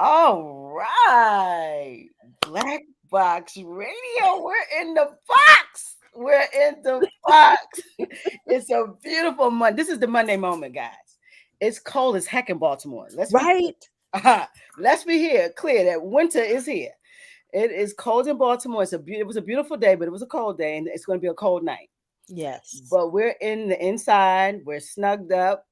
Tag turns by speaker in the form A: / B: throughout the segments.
A: All right. Black Box Radio. We're in the box. We're in the box. It's a beautiful Monday. This is the Monday moment, guys. It's cold as heck in Baltimore. Let's be
B: Right?
A: let's be here clear that winter is here. It is cold in Baltimore. It was a beautiful day, but it was a cold day, and it's going to be a cold night.
B: Yes.
A: But we're in the inside. We're snugged up.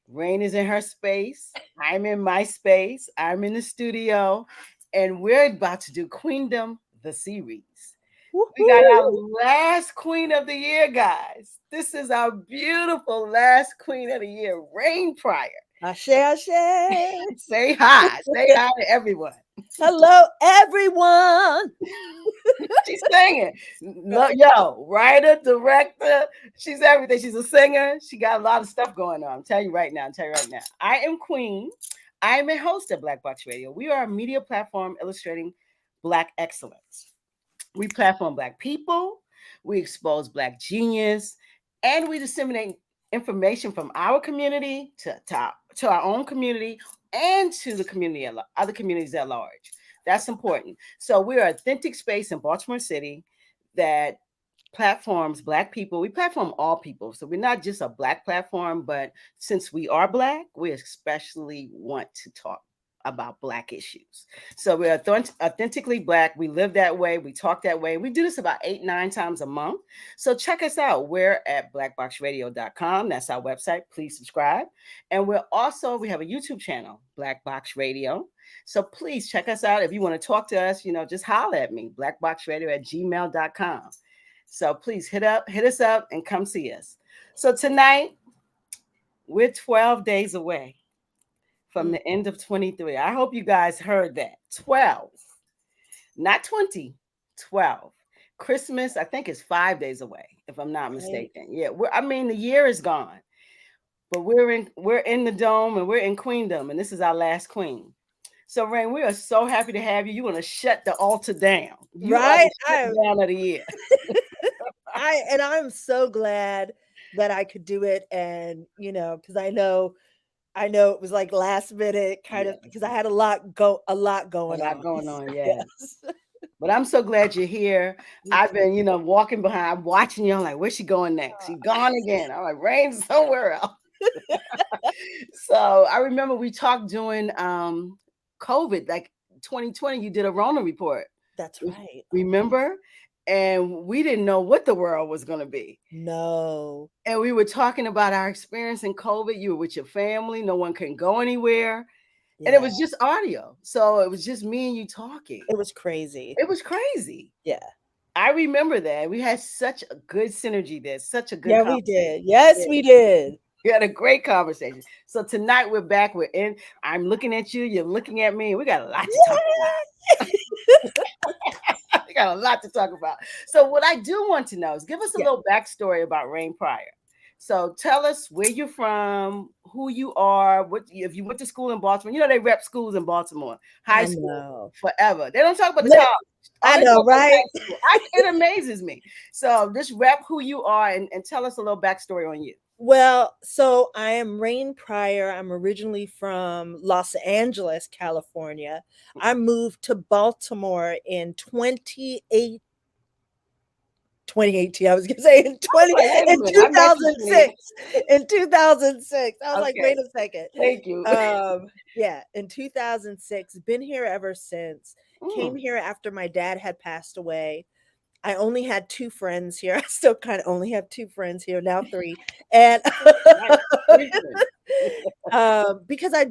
A: Rain is in her space. I'm in my space. I'm in the studio. And we're about to do Queendom, the series. We got our
B: Woohoo!
A: last queen of the year, guys. This is our beautiful last queen of the year, Rain Pryor.
B: Ashe, ashe.
A: Say hi. Say hi to everyone.
B: Hello, everyone.
A: She's singing. Yo, writer, director. She's everything. She's a singer. She got a lot of stuff going on. I'm telling you right now. I am Queen. I am a host at Black Box Radio. We are a media platform illustrating Black excellence. We platform Black people. We expose Black genius. And we disseminate information from our community to our own community and to the community, other communities at large. That's important. So we're an authentic space in Baltimore City that platforms Black people. We platform all people. So we're not just a Black platform, but since we are Black, we especially want to talk about Black issues. So we're authentically Black. We live that way. We talk that way. We do this about 8-9 times a month. So check us out. We're at blackboxradio.com. That's our website. Please subscribe. And we have a YouTube channel, Black Box Radio. So please check us out. If you want to talk to us, just holler at me, blackboxradio@gmail.com. So please hit us up and come see us. So tonight, we're 12 days away from the end of 23. I hope you guys heard that. 12, not 20, 12. Christmas, I think, is 5 days away, if I'm not mistaken. Yeah, the year is gone, but we're in the dome and we're in Queendom, and this is our last queen. So, Rain, we are so happy to have you. You want to shut the altar down. You are
B: Right?
A: the shut down of the year.
B: I'm so glad that I could do it, and because I know it was like last minute kind of, because I had a lot going
A: A lot
B: on.
A: going on, yeah.
B: Yes.
A: But I'm so glad you're here. I've been, walking behind, I'm watching you. I'm like, where's she going next? She's gone again. I'm like, Rain's somewhere else. So I remember we talked during COVID, like 2020. You did a Rona report.
B: That's right.
A: Remember? And we didn't know what the world was going to be.
B: No.
A: And we were talking about our experience in COVID. You were with your family. No one can go anywhere.
B: Yeah.
A: And it was just audio. So it was just me and you talking.
B: It was crazy.
A: It was crazy.
B: Yeah.
A: I remember that. We had such a good synergy there. Such a good
B: Yeah, we did. Yes, we did.
A: We had a great conversation. So tonight we're back. I'm looking at you. You're looking at me. We got a lot to talk about. We got a lot to talk about. So what I do want to know is give us a little backstory about Rain Pryor. So tell us where you're from, who you are, if you went to school in Baltimore. They rep schools in Baltimore, high school, forever. They don't talk about the college.
B: I know, right?
A: It amazes me. So just rep who you are and tell us a little backstory on you.
B: Well, so I am Rain Pryor. I'm originally from Los Angeles, California. I moved to Baltimore in 2018. I was gonna say in 2006. In 2006. I was like, wait a second.
A: Thank you.
B: Yeah, in 2006. Been here ever since. Came here after my dad had passed away. I only had 2 friends here. I still kind of only have 2 friends here, now 3. And because I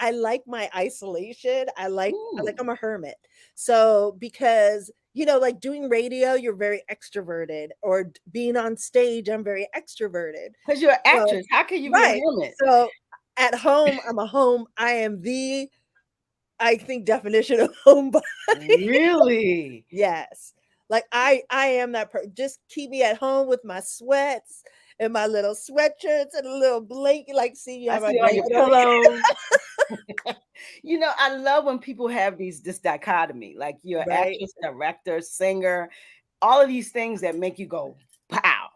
B: like my isolation. I'm a hermit. So because, like doing radio, you're very extroverted, or being on stage, I'm very extroverted.
A: Because you're an actress. How can you be a hermit?
B: So at home, I am I think definition of homebody.
A: Really?
B: Yes. Like I am that person. Just keep me at home with my sweats and my little sweatshirts and a little blanket. Like, see, you have
A: my blanket pillow. I love when people have this dichotomy. Like you're an actress, director, singer, all of these things that make you go, pow.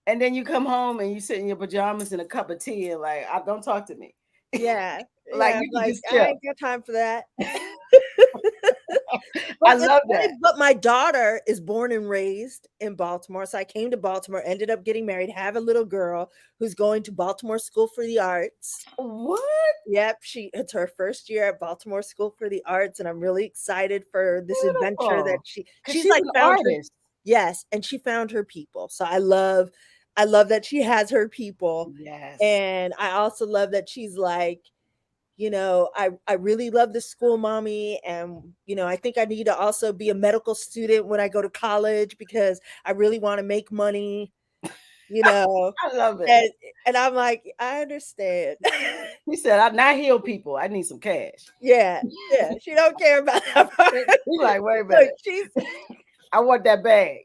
A: And then you come home and you sit in your pajamas and a cup of tea and like, don't talk to me.
B: Yeah.
A: Like
B: Yeah,
A: you can
B: like,
A: just
B: I
A: chill.
B: ain't got time for that.
A: I
B: But it's
A: love
B: funny,
A: that.
B: but my daughter is born and raised in Baltimore. So I came to Baltimore, ended up getting married, have a little girl who's going to Baltimore School for the Arts.
A: What?
B: Yep, it's her first year at Baltimore School for the Arts, and I'm really excited for this adventure that
A: Beautiful. Because
B: she's
A: she's
B: like
A: an
B: found her.
A: artist.
B: Yes, and she found her people. So I love that she has her people.
A: Yes.
B: And I also love that she's like, I really love this school, mommy. And, I think I need to also be a medical student when I go to college because I really want to make money, you know.
A: I love it.
B: And I'm like, I understand.
A: He said, I not heal people. I need some cash.
B: Yeah. She don't care about that part.
A: He's like, wait a
B: Look,
A: minute. I want that bag.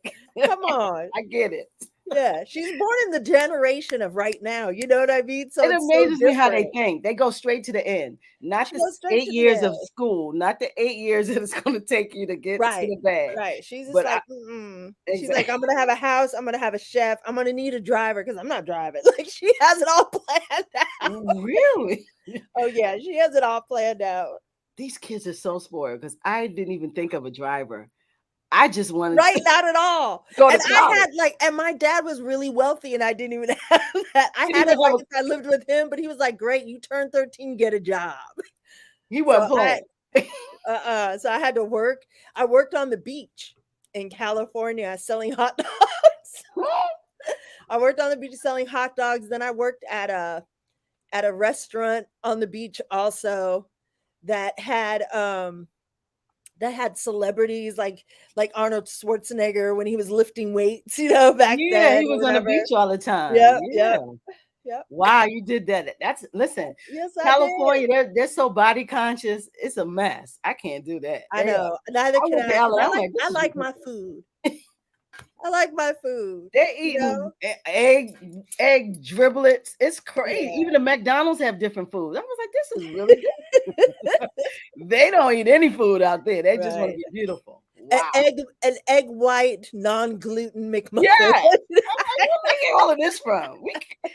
B: come on.
A: I get it.
B: Yeah. She's born in the generation of right now. You know what I mean? So
A: It
B: it's so
A: amazes me how they
B: different.
A: think. They go straight to the end, not
B: She
A: the
B: goes straight
A: 8
B: to the
A: years of
B: end.
A: school, not the 8 years that it's going to take you to get to
B: Right.
A: the bag.
B: Right. She's just
A: But
B: like, mm-mm. She's like,
A: exactly.
B: I'm gonna have a house, I'm gonna have a chef, I'm gonna need a driver because I'm not driving. Like she has it all planned out.
A: Really?
B: Oh yeah, she has it all planned out.
A: These kids are so spoiled because I didn't even think of a driver. I just wanted
B: Right,
A: to
B: not at all.
A: go to
B: And I
A: college.
B: had and my dad was really wealthy and I didn't even have that. I
A: He
B: had
A: didn't
B: it
A: have
B: like if I lived with him, but he was like, great, you turn 13, get a job.
A: he
B: So
A: wasn't playing.
B: so I had to work. I worked on the beach in California selling hot dogs. I worked on the beach selling hot dogs. Then I worked at a restaurant on the beach also that had celebrities like Arnold Schwarzenegger when he was lifting weights, back
A: Yeah,
B: then
A: he
B: or
A: was on the
B: whatever.
A: beach all the time.
B: Yep,
A: Yeah.
B: yep, yep.
A: Wow, you did that. That's listen,
B: Yes, I did.
A: California, they're so body conscious. It's a mess. I can't do that.
B: I know. Neither
A: I
B: can
A: went to
B: I because
A: LA.
B: I
A: I'm
B: like
A: like, this
B: I
A: is
B: like my
A: ridiculous.
B: food. I like my food.
A: They're
B: You know?
A: eating egg driblets. It's crazy.
B: Yeah.
A: Even the McDonald's have different food. I was like, this is really good. They don't eat any food out there. They just want to
B: Right.
A: be beautiful.
B: An
A: Wow.
B: egg white non-gluten
A: Yeah.
B: McMuffin.
A: I'm like, where they get all of this from?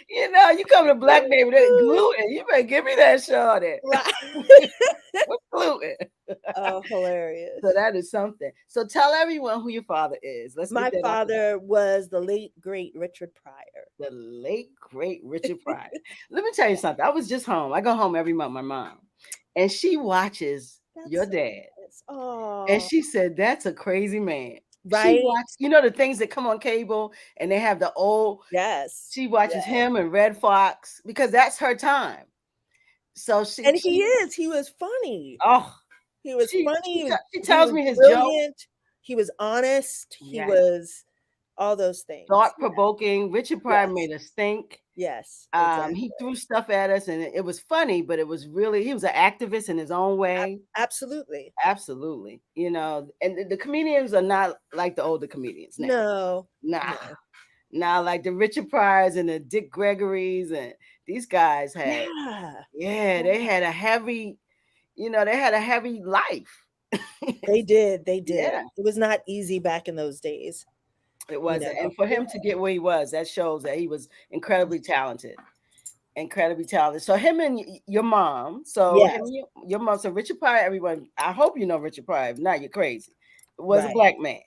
A: You come to Black Baby, that gluten. You better give me that shorty.
B: Right.
A: What's gluten?
B: Oh, hilarious.
A: So that is something. So tell everyone who your father is. Let's
B: My
A: get that out there.
B: father was the late great Richard Pryor.
A: The late great Richard Pryor. Let me tell you something. I was just home. I go home every month, my mom, and she watches your dad. And
B: Oh,
A: she said, that's a crazy man. She
B: right?
A: watched, the things that come on cable and they have the old,
B: Yes.
A: she watches
B: Yes.
A: him and Red Fox because that's her time. So
B: And he was funny.
A: oh,
B: He was funny.
A: she
B: He
A: tells
B: was
A: me his joke,
B: brilliant. He was honest. He
A: yes,
B: was all those things.
A: thought provoking. Richard Pryor
B: Yes.
A: made us think.
B: Yes.
A: He
B: Exactly.
A: threw stuff at us and it was funny, but it was really, he was an activist in his own way.
B: Absolutely.
A: Absolutely. And the comedians are not like the older comedians now.
B: No.
A: Nah. Now, like the Richard Pryors and the Dick Gregorys and these guys had, they had a heavy, they had a heavy life.
B: They did. They did.
A: Yeah.
B: It was not easy back in those days.
A: It wasn't. And for him to get where he was, that shows that he was incredibly talented. Incredibly talented. So him and your mom,
B: Yes.
A: your mom, so Richard Pryor, everyone, I hope you know Richard Pryor. If not, you're crazy. Was a
B: Right.
A: Black man.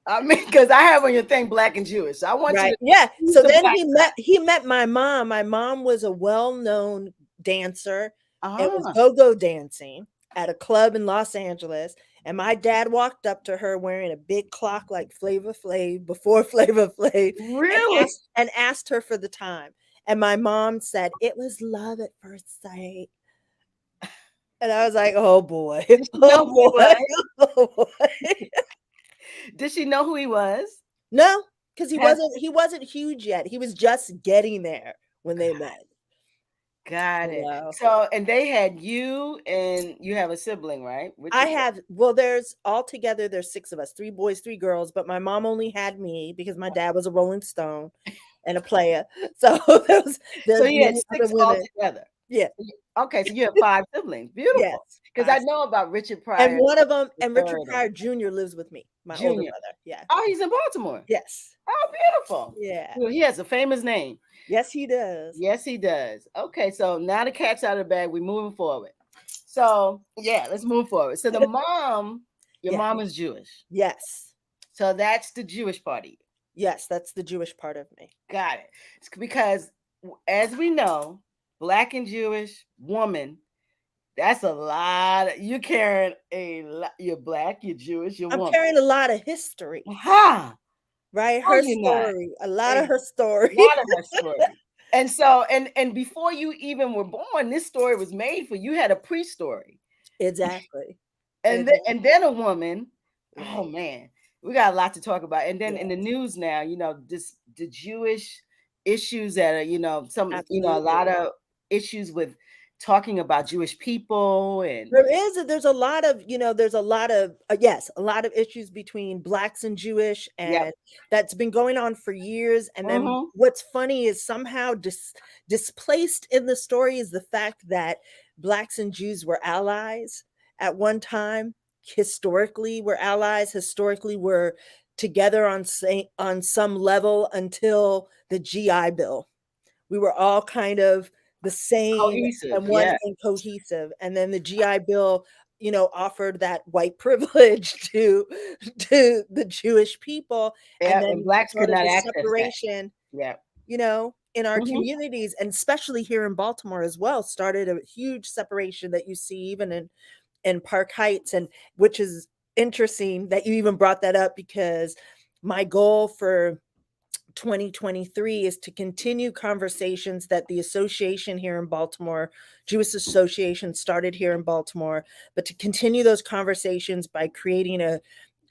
A: I mean, because I have on your thing BLaK and Jewish. So I want you to
B: Yeah. So then
A: background.
B: he met my mom. My mom was a well-known dancer. It was
A: Ah.
B: go-go dancing at a club in Los Angeles. And my dad walked up to her wearing a big clock like Flavor Flav before Flavor Flav.
A: Really?
B: And asked her for the time. And my mom said, it was love at first sight. And I was like, oh boy. Oh boy. Oh boy.
A: Did she know who he was?
B: No, because he wasn't huge yet. He was just getting there when they met.
A: Got it. So, and they had you, and you have a sibling, right?
B: There's altogether, there's 6 of us, 3 boys, 3 girls, but my mom only had me because my dad was a Rolling Stone and a player. So there's
A: you had 6
B: women.
A: altogether.
B: Yeah.
A: Okay, so you have 5 siblings. Beautiful.
B: Yes.
A: Because I know about Richard Pryor.
B: And one of them, and Richard Pryor Jr. lives with me, my older brother. Yeah.
A: Oh, he's in Baltimore.
B: Yes.
A: Oh, beautiful.
B: Yeah.
A: Well, he has a famous name.
B: Yes, he does.
A: Yes, he does. Okay, so now the cat's out of the bag. We're moving forward. So yeah, let's move forward. So the mom, your
B: Yeah.
A: mom is Jewish.
B: Yes.
A: So that's the Jewish party.
B: Yes, that's the Jewish part of me.
A: Got it. It's because as we know, Black and Jewish woman, that's a lot. You're carrying a lot. You're Black, you're Jewish, you're
B: I'm
A: woman.
B: carrying a lot of history,
A: Ha!
B: right?
A: How
B: Her
A: you not?
B: story, a lot
A: A
B: of her story.
A: lot of her story. And so, and before you even were born, this story was made for you. Had a pre-story.
B: Exactly.
A: And then a woman. Oh
B: Right.
A: man, we got a lot to talk about. And then
B: Yeah,
A: in the news now, this the Jewish issues that are, a lot
B: absolutely.
A: of issues with talking about Jewish people and
B: There's a lot of, there's a lot of, yes, a lot of issues between Blacks and Jewish,
A: yep.
B: and that's been going on for years. And then
A: Mm-hmm.
B: what's funny is somehow displaced in the story is the fact that Blacks and Jews were allies at one time, historically were allies, historically were together on some level until the GI Bill. We were all kind of the same
A: Cohesive,
B: and one
A: yeah.
B: and cohesive. And then the GI Bill, offered that white privilege to the Jewish people. And
A: Yeah, and
B: then
A: Blacks could
B: sort of
A: not
B: the
A: access that.
B: separation,
A: Yeah.
B: in our
A: Mm-hmm.
B: communities, and especially here in Baltimore as well, started a huge separation that you see even in Park Heights, and which is interesting that you even brought that up, because my goal for 2023 is to continue conversations that the association here in Baltimore, Jewish Association, started here in Baltimore, but to continue those conversations by creating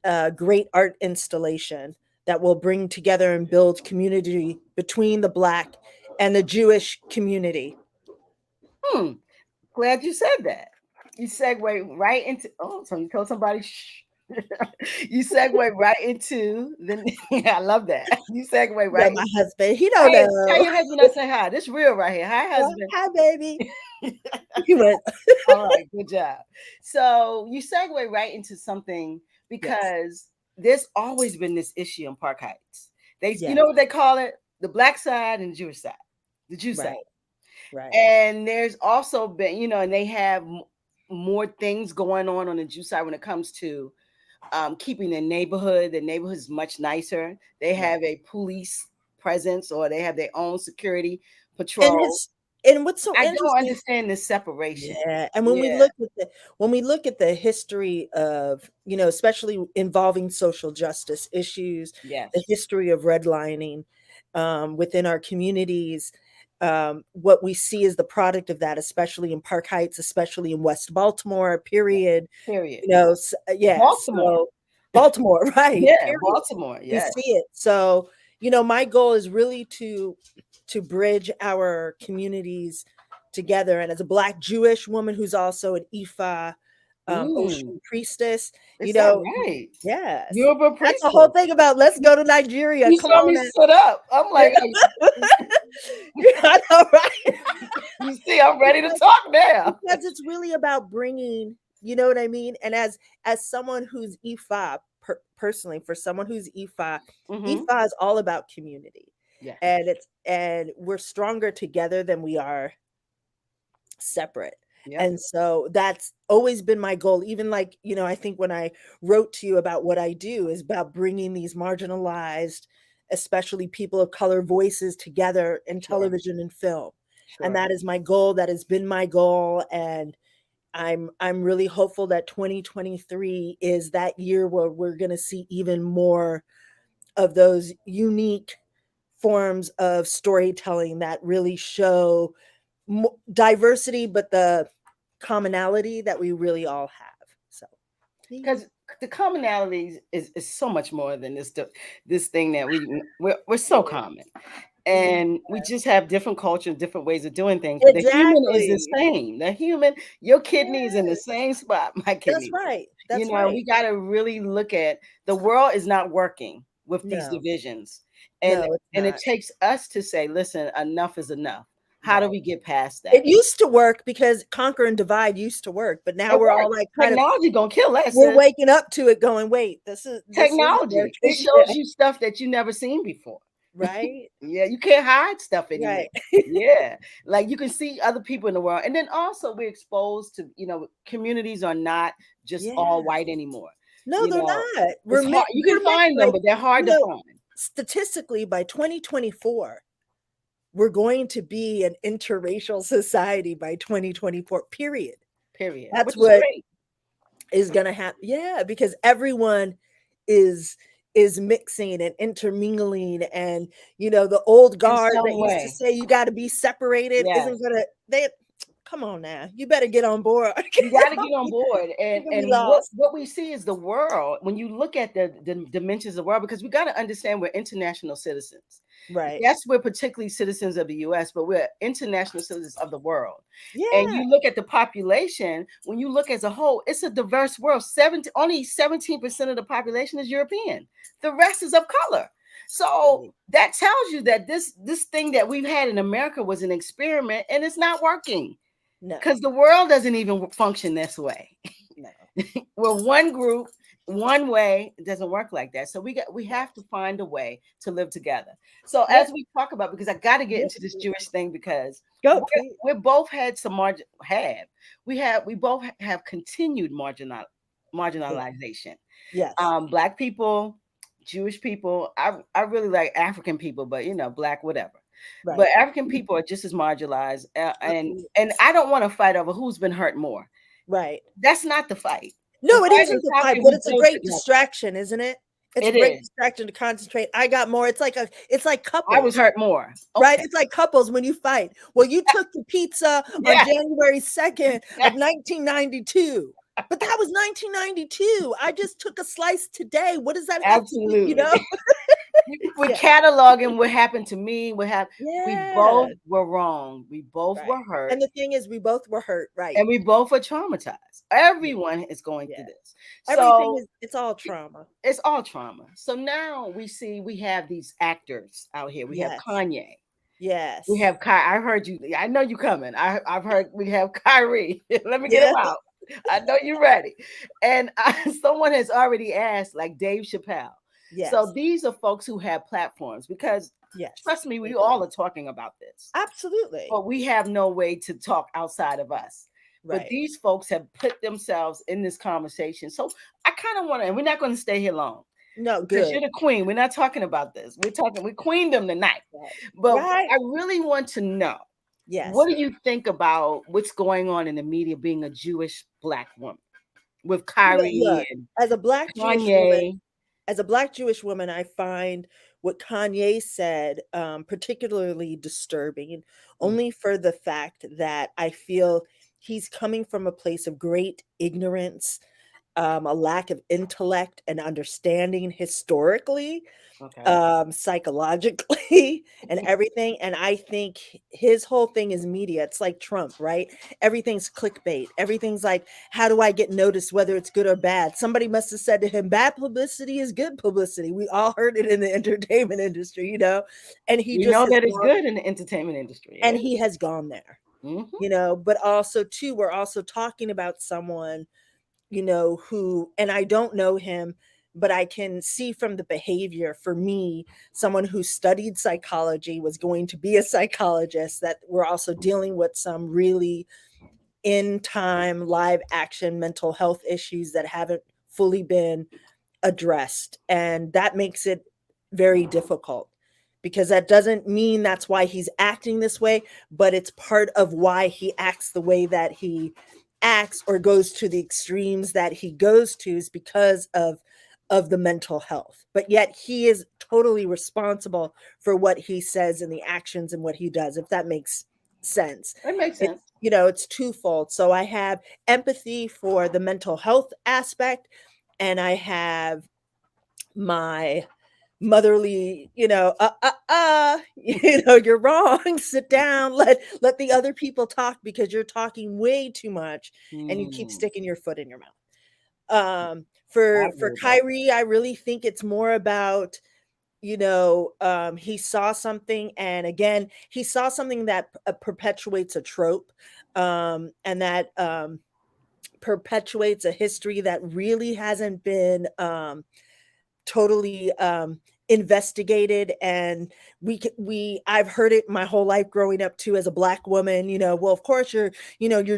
B: a great art installation that will bring together and build community between the Black and the Jewish community.
A: Glad you said that. You segue right into so you told somebody shh. You segue right into the I love that. You segue right
B: My
A: into
B: husband, he don't
A: hey, tell
B: know.
A: your husband I say hi. This real right here. Hi, husband.
B: Hi, baby. He went.
A: All right, good job. So you segue right into something
B: Yes.
A: because there's always been this issue in Park Heights. You
B: Yes.
A: know what they call it? The Black side and Jewish side, the Jew side.
B: Right. Right.
A: And there's also been, and they have more things going on the Jew side when it comes to keeping their neighborhood. The neighborhood is much nicer. They have a police presence, or they have their own security patrol.
B: And what's so
A: I don't
B: interesting.
A: understand this separation.
B: Yeah, and when we
A: Yeah.
B: look at the history of, especially involving social justice issues,
A: Yes.
B: the history of redlining within our communities, what we see is the product of that, especially in Park Heights, especially in West Baltimore, period.
A: Period. Baltimore.
B: So Baltimore, right?
A: Yeah,
B: Period.
A: Baltimore.
B: We
A: Yes.
B: see it. So, my goal is really to bridge our communities together. And as a Black Jewish woman who's also an Ifa Ocean priestess,
A: Is that right?
B: yes,
A: You're a priestess.
B: that's the whole thing about let's go to Nigeria.
A: You
B: Come
A: saw
B: on
A: me
B: in.
A: sit up. I'm like,
B: I know, right?
A: You see, I'm ready to talk now.
B: Because it's really about bringing, you know what I mean? And as someone who's Ifa, personally, for someone who's Ifa, Ifa is all about community.
A: Yes.
B: And we're stronger together than we are separate.
A: Yep.
B: And so that's always been my goal. Even like, I think when I wrote to you about what I do is about bringing these marginalized, especially people of color voices together in television and film. And that is my goal. That has been my goal. And I'm really hopeful that 2023 is that year where we're going to see even more of those unique forms of storytelling that really show diversity, but the commonality that we really all have. So,
A: because the commonalities is so much more than this thing that we're so common, and we just have different cultures, different ways of doing things. But the human is the same. The human, your kidney is in the same spot. My kidney.
B: That's right. That's right.
A: We got to really look at the world is not working with these divisions, and it takes us to say, listen, enough is enough. How do we get past that?
B: It used to work because conquer and divide used to work, but now we're all like
A: technology gonna kill us.
B: We're waking up to it, going, wait, this is
A: technology. It shows you stuff that you never seen before.
B: Right.
A: Yeah, you can't hide stuff anymore.
B: Right.
A: Yeah, like you can see other people in the world, and then also we're exposed to, communities are not just all
B: Yeah.
A: white anymore.
B: No,
A: You
B: they're
A: know,
B: not.
A: it's hard. You can
B: We're mixed.
A: find them,
B: Like,
A: but they're hard
B: you
A: to
B: know,
A: find.
B: statistically by 2024, we're going to be an interracial society by 2024, period.
A: Period.
B: That's
A: Which is
B: what
A: great.
B: is going to happen. Yeah, because everyone is is mixing and intermingling, and the old
A: In
B: guard that
A: some
B: used to
A: way.
B: say you got to be separated
A: Yes.
B: isn't going to they come on now. You better get on board.
A: You got to get on board,
B: You're
A: and
B: going to be
A: what
B: lost.
A: what we see is the world. When you look at the dimensions of the world, because we got to understand we're international citizens.
B: Right.
A: Yes, we're particularly citizens of the U.S., but we're international citizens of the world. And
B: Yeah.
A: you look at the population. When you look as a whole, it's a diverse world. Only 17% of the population is European. The rest is of color. So that tells you that this thing that we've had in America was an experiment, and it's not working.
B: No.
A: Because the world doesn't even function this way.
B: No.
A: We're one group, one way. It doesn't work like that. So we have to find a way to live together. So
B: Yep.
A: as we talk about, because I got to get
B: Yep.
A: into this Jewish thing, because
B: Go, please.
A: we both had some we both have continued marginalization.
B: Yes.
A: Black people, Jewish people. I really like African people, but Black, whatever.
B: Right.
A: But African people are just as marginalized, and I don't want to fight over who's been hurt more.
B: Right.
A: That's not the fight.
B: No,
A: The
B: it
A: fight
B: isn't
A: is
B: the
A: how
B: fight,
A: can
B: but
A: we
B: it's a
A: build
B: great
A: together.
B: distraction, isn't it? It's a
A: It
B: great
A: is.
B: distraction to concentrate. I got more. It's like
A: I
B: couples,
A: was hurt more.
B: right?
A: Okay.
B: It's like couples when you fight. Well, you took the pizza on
A: Yeah.
B: January 2nd of 1992. But that was 1992. I just took a slice today. What does that have to do,
A: Absolutely. We're
B: Yeah.
A: cataloging what happened to me. We
B: Yeah.
A: both were wrong. We both
B: Right.
A: were hurt.
B: And the thing is, we both were hurt, right?
A: And we both are traumatized. Everyone is going through this.
B: Everything
A: So
B: it's all trauma.
A: it's all trauma. So now we have these actors out here. We have
B: Yes.
A: Kanye.
B: Yes.
A: We have I heard you. I know you coming. I've heard we have Kyrie. Let me get him out. I know you're ready. And someone has already asked, like Dave Chappelle.
B: Yes.
A: So these are folks who have platforms, because trust me, we all are talking about this.
B: Absolutely.
A: But we have no way to talk outside of us.
B: Right.
A: But these folks have put themselves in this conversation. So I kind of want to, and we're not going to stay here long.
B: No,
A: because
B: good.
A: you're the queen. We're not talking about this. We're QUEENdom tonight.
B: Right.
A: But
B: Right.
A: I really want to know,
B: yes,
A: what do you think about what's going on in the media being a Jewish Black woman with Kyrie
B: Look,
A: and
B: as a Black Jewish woman, I find what Kanye said particularly disturbing, only for the fact that I feel he's coming from a place of great ignorance, a lack of intellect and understanding historically, psychologically, and everything. And I think his whole thing is media. It's like Trump, right? Everything's clickbait. Everything's like, how do I get noticed, whether it's good or bad? Somebody must have said to him, bad publicity is good publicity. We all heard it in the entertainment industry, and he
A: know that it's good in the entertainment industry.
B: And he has gone there, but also too, we're also talking about someone, who, and I don't know him, but I can see from the behavior, for me, someone who studied psychology, was going to be a psychologist, that we're also dealing with some really in time live action mental health issues that haven't fully been addressed. And that makes it very difficult, because that doesn't mean that's why he's acting this way, but it's part of why he acts the way that he acts, or goes to the extremes that he goes to, is because of the mental health. But yet he is totally responsible for what he says and the actions and what he does, if that makes sense.
A: It makes sense.
B: It's twofold. So I have empathy for the mental health aspect, and I have my motherly, you're wrong, sit down, let the other people talk, because you're talking way too much and you keep sticking your foot in your mouth. For Kyrie, I really think it's more about, he saw something, and again, he saw something that perpetuates a trope, and that perpetuates a history that really hasn't been totally investigated, and I've heard it my whole life growing up too, as a Black woman, well, of course you're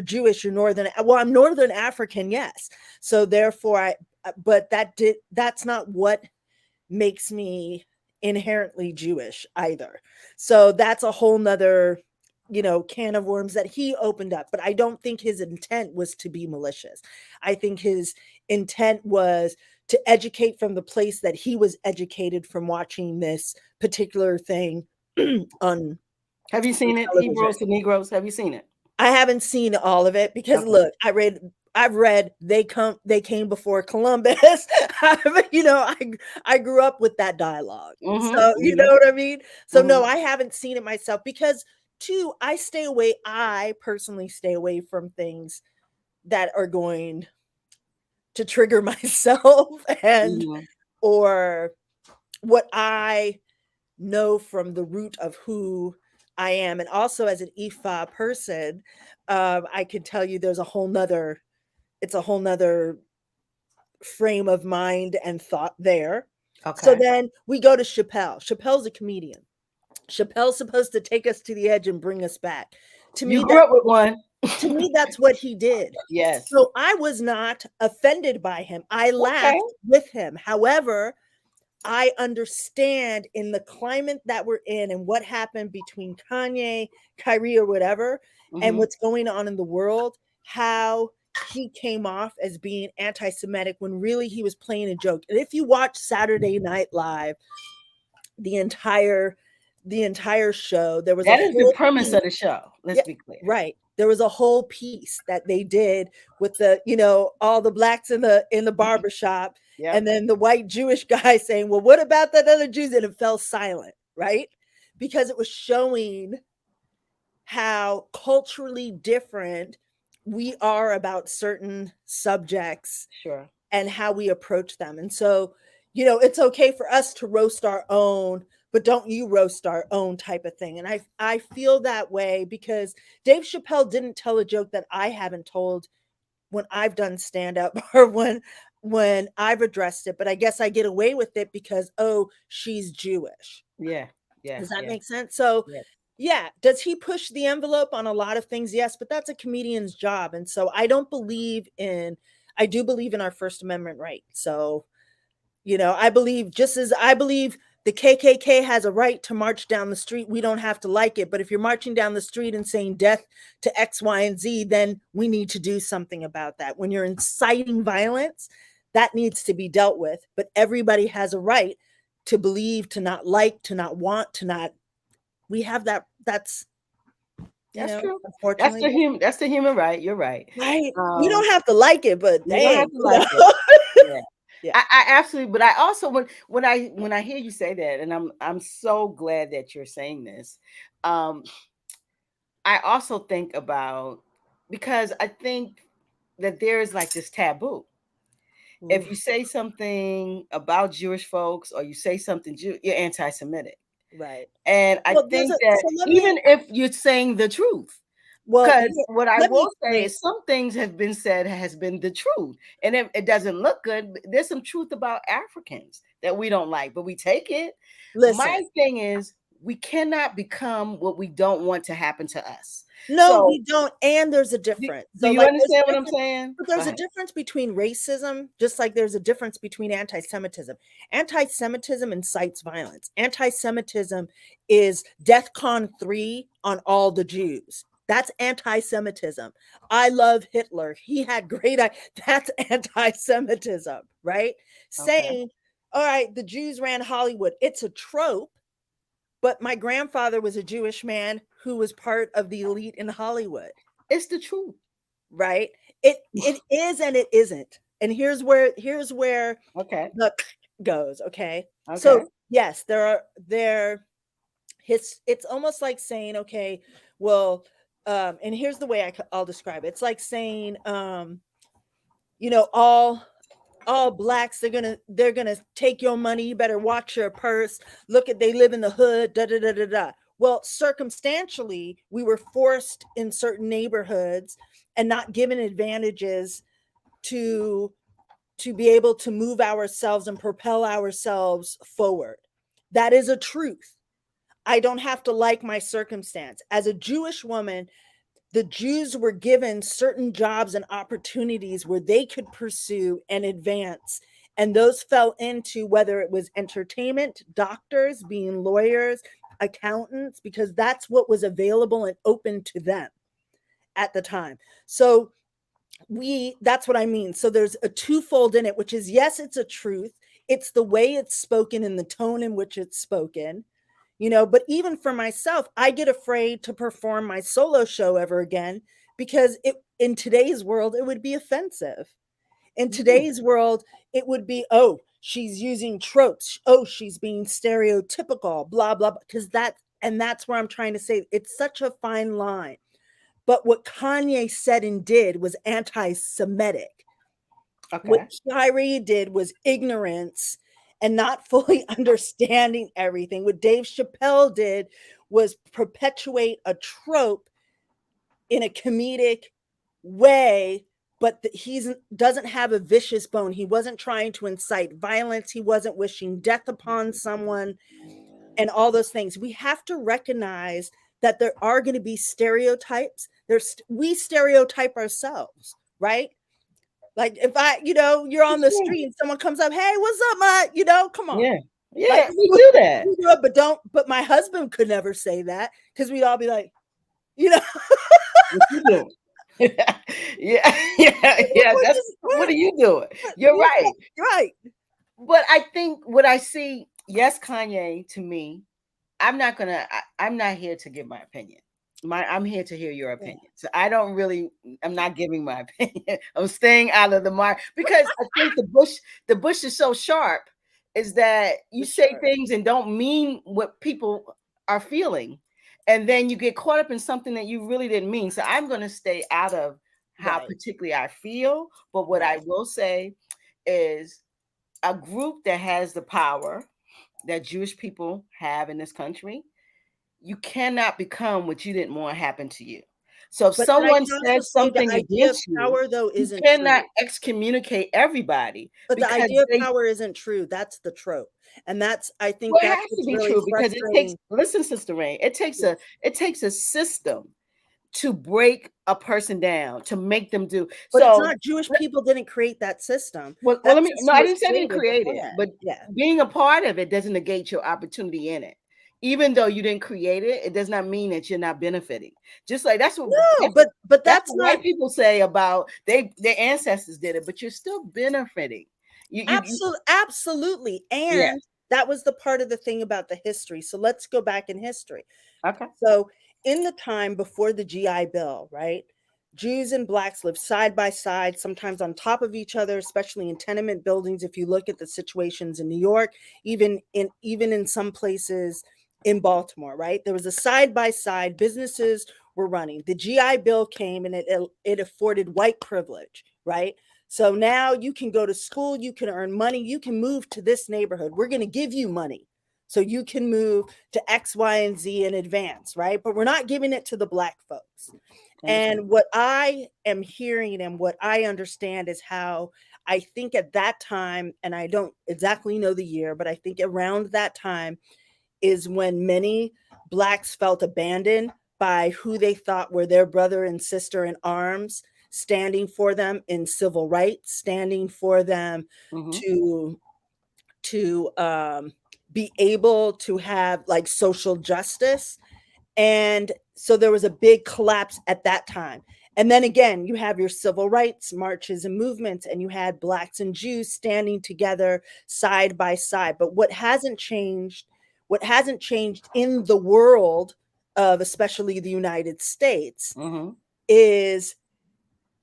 B: Jewish, you're Northern. Well, I'm Northern African, yes. So therefore but that's not what makes me inherently Jewish either. So that's a whole nother, can of worms that he opened up. But I don't think his intent was to be malicious. I think his intent was to educate from the place that he was educated from watching this particular thing on
A: Have you seen it?
B: television.
A: Hebrews to Negroes. Have you seen it?
B: I haven't seen all of it because
A: Okay.
B: look, I've read they came before Columbus. I grew up with that dialogue. So, you know what I mean? So no, I haven't seen it myself because two, I personally stay away from things that are going to trigger myself and or what I know from the root of who I am. And also as an Ifa person, I can tell you there's it's a whole nother frame of mind and thought there.
A: Okay.
B: So then we go to Chappelle. Chappelle's a comedian. Chappelle's supposed to take us to the edge and bring us back.
A: You grew up with one.
B: To me, that's what he did.
A: Yes.
B: So I was not offended by him. I laughed with him. However, I understand in the climate that we're in and what happened between Kanye, Kyrie, or whatever, and what's going on in the world, how he came off as being anti-Semitic when really he was playing a joke. And if you watch Saturday Night Live, the entire show, there was
A: that is the premise of the show. Let's be clear.
B: Right. There was a whole piece that they did with the, all the Blacks in the barbershop. Yep. And then the white Jewish guy saying, well, what about that other Jews? And it fell silent, right? Because it was showing how culturally different we are about certain subjects.
A: Sure.
B: And how we approach them. And so, it's okay for us to roast our own, but don't you roast our own type of thing. And I feel that way because Dave Chappelle didn't tell a joke that I haven't told when I've done stand-up or when I've addressed it, but I guess I get away with it because, she's Jewish.
A: Yeah. Yeah.
B: Does that make sense? So yeah. Does he push the envelope on a lot of things? Yes, but that's a comedian's job. And so I do believe in our First Amendment right. So, I believe the KKK has a right to march down the street. We don't have to like it. But if you're marching down the street and saying death to X, Y, and Z, then we need to do something about that. When you're inciting violence, that needs to be dealt with. But everybody has a right to believe, to not like, to not want, to not. We have that. That's
A: true. Unfortunately, that's the human right. You're right.
B: Right. You don't have to like it, but
A: you don't have to like it. Yeah. I absolutely. But I also when I hear you say that, and I'm so glad that you're saying this. I also think about, because I think that there is like this taboo. If you say something about Jewish folks or you say something you're anti-Semitic.
B: Right.
A: And I think that even if you're saying the truth, because what I will say is some things have been said has been the truth. And if it doesn't look good, there's some truth about Africans that we don't like, but we take it. My thing is, we cannot become what we don't want to happen to us.
B: No, we don't. And there's a difference.
A: Do you understand what I'm saying?
B: But there's a difference between racism, just like there's a difference between anti-Semitism. Anti-Semitism incites violence. Anti-Semitism is DEFCON 3 on all the Jews. That's anti-Semitism. I love Hitler. He had great. That's anti-Semitism, right? Saying, all right, the Jews ran Hollywood. It's a trope. But my grandfather was a Jewish man who was part of the elite in Hollywood.
A: It's the truth,
B: right? It is and it isn't. And here's where the goes. Okay. So yes, it's almost like saying, okay, well, and here's the way I'll describe it. It's like saying, all Blacks, they're gonna take your money. You better watch your purse. They live in the hood. Da da da da da. Well, circumstantially, we were forced in certain neighborhoods and not given advantages to be able to move ourselves and propel ourselves forward. That is a truth. I don't have to like my circumstance. As a Jewish woman, the Jews were given certain jobs and opportunities where they could pursue and advance. And those fell into whether it was entertainment, doctors, being lawyers, accountants, because that's what was available and open to them at the time. So that's what I mean. So there's a twofold in it, which is, yes, it's a truth. It's the way it's spoken and the tone in which it's spoken. But even for myself, I get afraid to perform my solo show ever again because in today's world, it would be offensive. In today's world, it would be, oh, she's using tropes. Oh, she's being stereotypical, blah, blah, because that's where I'm trying to say it's such a fine line. But what Kanye said and did was anti-Semitic. Okay. What Kyrie did was ignorance and not fully understanding everything. What Dave Chappelle did was perpetuate a trope in a comedic way, but he doesn't have a vicious bone. He wasn't trying to incite violence. He wasn't wishing death upon someone and all those things. We have to recognize that there are going to be stereotypes. We stereotype ourselves, right? Like if you're on the street and someone comes up, hey, what's up, Matt? Come on.
A: Yeah, like, we do that.
B: We do it, but my husband could never say that because we'd all be like,
A: what you doing? yeah. What are you doing? You're right.
B: Right.
A: But I think what I see, yes, Kanye, to me, I'm not here to give my opinion. I'm here to hear your opinion. So I'm not giving my opinion. I'm staying out of the mark because I think the bush is so sharp is that you say things and don't mean what people are feeling. And then you get caught up in something that you really didn't mean. So I'm going to stay out of how particularly I feel. But what I will say is a group that has the power that Jewish people have in this country, you cannot become what you didn't want happen to you. So if someone says something against you, you cannot excommunicate everybody.
B: But the idea of power isn't true. That's the trope. And I think
A: it has to be true because it takes, listen, Sister Rain, it takes a system to break a person down, to make them do.
B: But it's not Jewish people didn't create that system.
A: I didn't say they didn't create it, but being a part of it doesn't negate your opportunity in it. Even though you didn't create it, it does not mean that you're not benefiting. Just like that's what that's what white people say about their ancestors did it, but you're still benefiting.
B: Absolutely. And that was the part of the thing about the history. So let's go back in history.
A: Okay.
B: So in the time before the GI Bill, right? Jews and Blacks lived side by side, sometimes on top of each other, especially in tenement buildings. If you look at the situations in New York, even in some places in Baltimore, right? There was a side by side, businesses were running. The GI Bill came and it afforded white privilege, right? So now you can go to school, you can earn money, you can move to this neighborhood. We're going to give you money so you can move to X, Y, and Z in advance, right? But we're not giving it to the Black folks. And what I am hearing and what I understand is how I think at that time, and I don't exactly know the year, but I think around that time is when many Blacks felt abandoned by who they thought were their brother and sister in arms, standing for them in civil rights, standing for them to be able to have like social justice. And so there was a big collapse at that time. And then again, you have your civil rights marches and movements, and you had Blacks and Jews standing together side by side. But what hasn't changed in the world of especially the United States is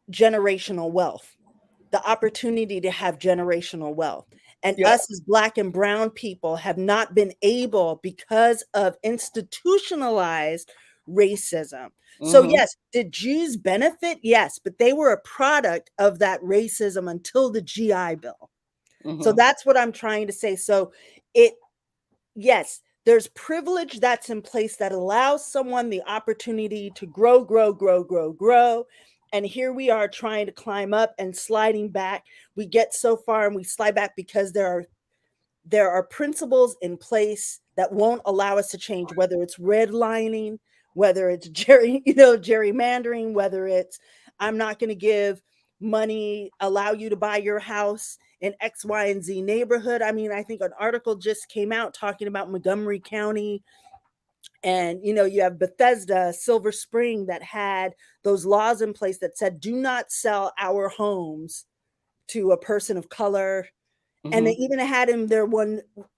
B: generational wealth, the opportunity to have generational wealth. And us as Black and brown people have not been able because of institutionalized racism. So yes, did Jews benefit? Yes, but they were a product of that racism until the GI Bill. So that's what I'm trying to say. So yes, there's privilege that's in place that allows someone the opportunity to grow. And here we are trying to climb up and sliding back. We get so far and we slide back because there there are principles in place that won't allow us to change, whether it's redlining, whether it's gerrymandering, whether it's I'm not going to give money, allow you to buy your house in X, Y, and Z neighborhood. I mean, I think an article just came out talking about Montgomery County, and you have Bethesda, Silver Spring, that had those laws in place that said do not sell our homes to a person of color. And they even had in there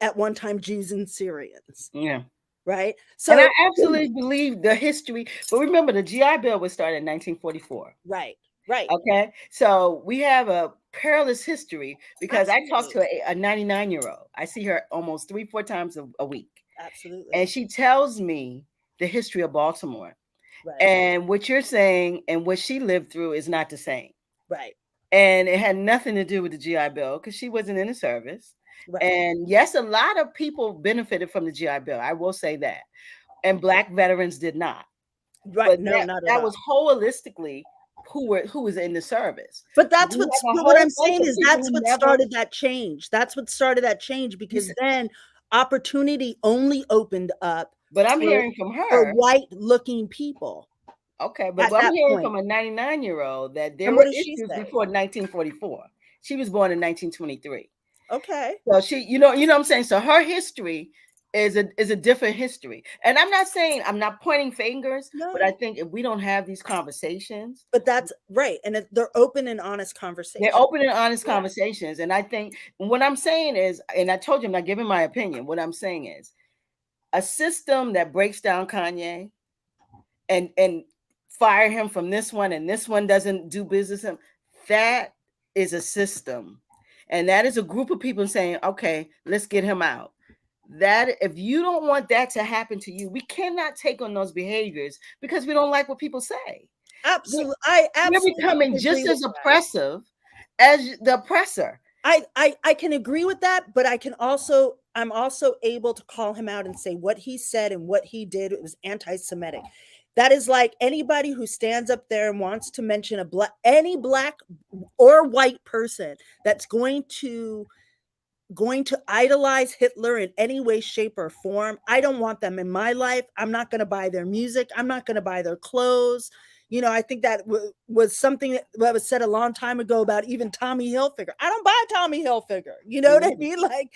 B: at one time Jews and Syrians.
A: Yeah.
B: Right.
A: So, and I absolutely believe the history. But remember, the GI Bill was started in 1944.
B: Right. Right.
A: Okay. So we have a perilous history, because I talked to a 99-year-old. I see her almost 3-4 times a week.
B: Absolutely.
A: And she tells me the history of Baltimore.
B: Right.
A: And what you're saying and what she lived through is not the same.
B: Right.
A: And it had nothing to do with the GI Bill, because she wasn't in the service. Right. And yes, a lot of people benefited from the GI Bill. I will say that. And Black veterans did not.
B: Right.
A: But
B: no, not at
A: that
B: all.
A: was holistically who was in the service.
B: But that's what I'm saying is that's what started that change. That's what started that change, because then opportunity only opened up.
A: But I'm hearing from her
B: for white looking people.
A: Okay, but I'm hearing from a 99-year-old that there were issues before 1944. She was born in 1923.
B: Okay.
A: So she, you know what I'm saying? So her history is a different history. And I'm not saying, I'm not pointing fingers, but I think if we don't have these conversations.
B: But that's right. And they're open and honest conversations.
A: They're open and honest conversations. And I think what I'm saying is, and I told you I'm not giving my opinion. What I'm saying is a system that breaks down Kanye and fire him from this one, and this one doesn't do business. That is a system. And that is a group of people saying, okay, let's get him out. That if you don't want that to happen to you, we cannot take on those behaviors because we don't like what people say.
B: Absolutely.
A: We're becoming just as oppressive as the oppressor.
B: I can agree with that, but I'm also able to call him out and say what he said and what he did, it was anti-Semitic. That is like anybody who stands up there and wants to mention any black or white person that's going to idolize Hitler in any way, shape, or form. I don't want them in my life. I'm not going to buy their music. I'm not going to buy their clothes. I think that was something that was said a long time ago about even Tommy Hilfiger. I don't buy Tommy Hilfiger. You know what I mean? Like,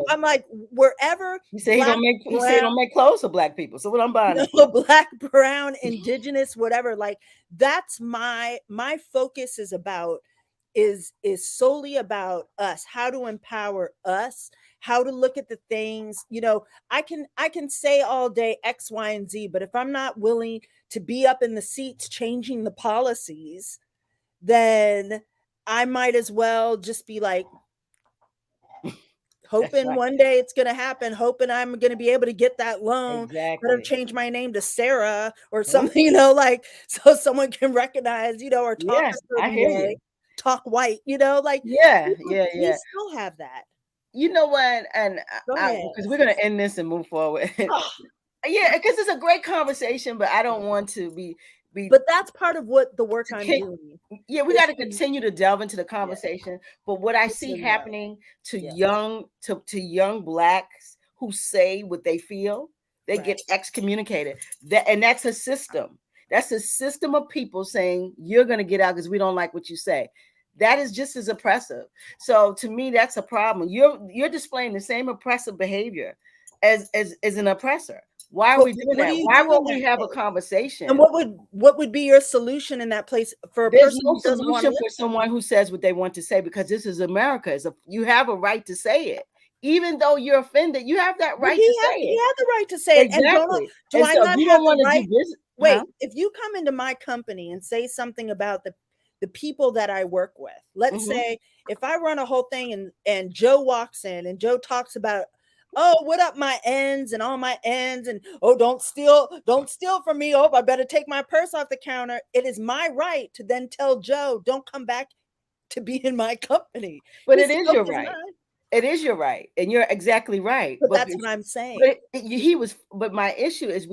B: I'm like, wherever.
A: You say he don't make clothes for black people. So what I'm buying?
B: Black, brown, indigenous, whatever. Like, that's my focus is solely about us, how to empower us, how to look at the things. I can say all day X, Y, and Z, but if I'm not willing to be up in the seats changing the policies, then I might as well just be like hoping one day it's going to happen, hoping I'm going to be able to get that loan. Better change my name to Sarah or something, like, so someone can recognize, or talk a certain way. Talk white, we still have that.
A: You know what? And because we're going to end this and move forward. Yeah, because it's a great conversation, but I don't want to be.
B: But that's part of what the work I'm doing.
A: Yeah, we got to continue to delve into the conversation. But what I see happening to young blacks who say what they feel, they get excommunicated. That's a system. That's a system of people saying you're going to get out because we don't like what you say. That is just as oppressive. So to me, that's a problem. You're displaying the same oppressive behavior as an oppressor. Why are we doing that? Why won't we have a conversation?
B: And what would be your solution in that place for a person who doesn't want to
A: for someone who says what they want to say? Because this is America. You have a right to say it. Even though you're offended, you have that right to say it.
B: He had the right to say it.
A: Exactly.
B: And I not have the right? Wait, if you come into my company and say something about the people that I work with, let's say if I run a whole thing and Joe walks in and Joe talks about, oh, what up my ends and all my ends, and oh, don't steal from me. Oh, I better take my purse off the counter. It is my right to then tell Joe, don't come back to be in my company.
A: But it is your right. It is your right, and you're exactly right.
B: But that's what I'm saying.
A: But my issue is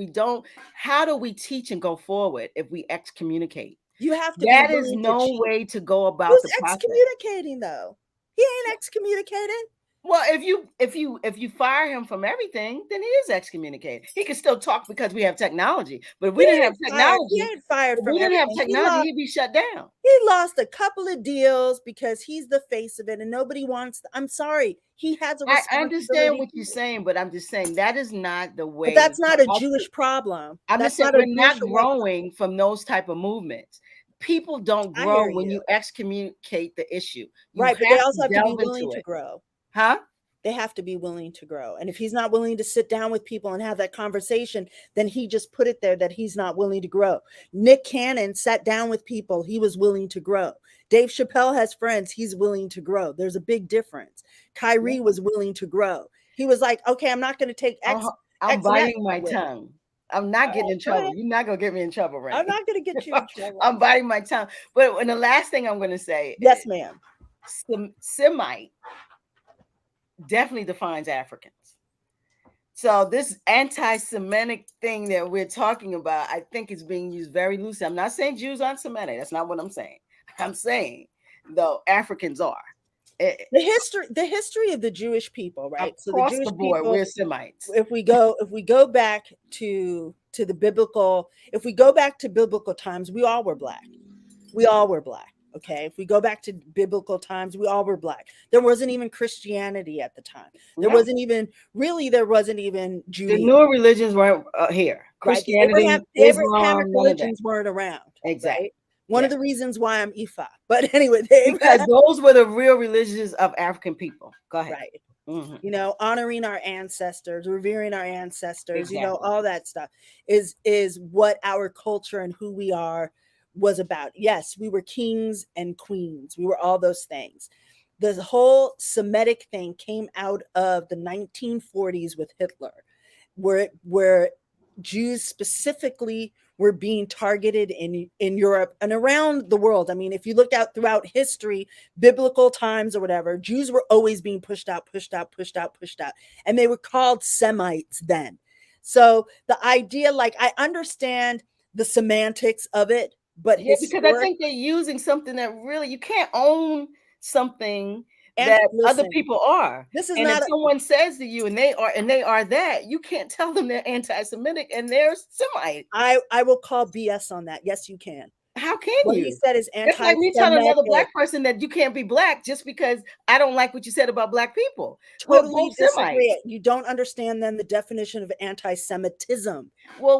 A: how do we teach and go forward if we excommunicate?
B: You have to.
A: That is no way to go about
B: the
A: process.
B: Excommunicating though. He ain't excommunicated.
A: Well, if you fire him from everything, then he is excommunicated. He can still talk because we have technology. But if we didn't have
B: He
A: technology,
B: ain't fired
A: if
B: from
A: we didn't have
B: everything.
A: technology, he'd be shut down.
B: He lost a couple of deals because he's the face of it and nobody wants I'm sorry. He has a
A: I understand
B: responsibility
A: what you're saying, but I'm just saying that is not the
B: but
A: way
B: that's not
A: for
B: a
A: us to.
B: Jewish problem.
A: I'm just
B: That's
A: saying
B: not a
A: we're
B: Jewish
A: not
B: or white problem.
A: growing from those type of movements. People don't
B: I
A: grow
B: hear
A: when
B: you.
A: you excommunicate the issue. You
B: Right, but they
A: have to
B: also have to be
A: delve
B: willing
A: into
B: to
A: it.
B: grow.
A: Huh?
B: They have to be willing to grow. And if he's not willing to sit down with people and have that conversation, then he just put it there that he's not willing to grow. Nick Cannon sat down with people. He was willing to grow. Dave Chappelle has friends. He's willing to grow. There's a big difference. Kyrie was willing to grow. He was like, okay, I'm not going to take X.
A: I'm
B: X and X
A: biting my
B: with.
A: tongue. I'm not getting in
B: Go ahead.
A: trouble. You're not gonna get me in trouble,
B: I'm
A: Rain.
B: not going to get you in trouble.
A: I'm biting my tongue. But and the last thing I'm going to say
B: Yes,
A: is
B: ma'am.
A: Semite definitely defines Africans. So this anti-Semitic thing that we're talking about, I think is being used very loosely. I'm not saying Jews aren't Semitic. That's not what I'm saying. I'm saying though Africans are.
B: The history of the Jewish people, right? So the
A: Across
B: Jewish
A: the board,
B: people,
A: we're Semites.
B: if we go back to the biblical, if we go back to biblical times, we all were black. We all were black. Okay. If we go back to biblical times, we all were black. There wasn't even Christianity at the time. There wasn't even
A: The
B: Judaism.
A: newer religions weren't here.
B: Right.
A: Christianity,
B: The Abrahamic
A: Islam, none of that.
B: religions weren't around.
A: Exactly.
B: Right. One of the reasons why I'm Ifa. But anyway,
A: because those were the real religions of African people. Go ahead.
B: Right. You know, honoring our ancestors, revering our ancestors, you know, all that stuff is what our culture and who we are was about. Yes, we were kings and queens. We were all those things. The whole Semitic thing came out of the 1940s with Hitler, where Jews specifically were being targeted in Europe and around the world. I mean, if you look out throughout history, biblical times or whatever, Jews were always being pushed out. And they were called Semites then. So the idea, like, I understand the semantics of it, but
A: because I think they're using something that really, you can't own something that other people are.
B: This is
A: and if someone says to you and they are that, you can't tell them they're anti-Semitic and they're Semite.
B: I will call BS on that. Yes, you can.
A: How can
B: what
A: you?
B: He said is anti-Semitic.
A: It's like me telling another black person that you can't be black just because I don't like what you said about black people.
B: Totally disagree. You don't understand then the definition of anti-Semitism.
A: Well,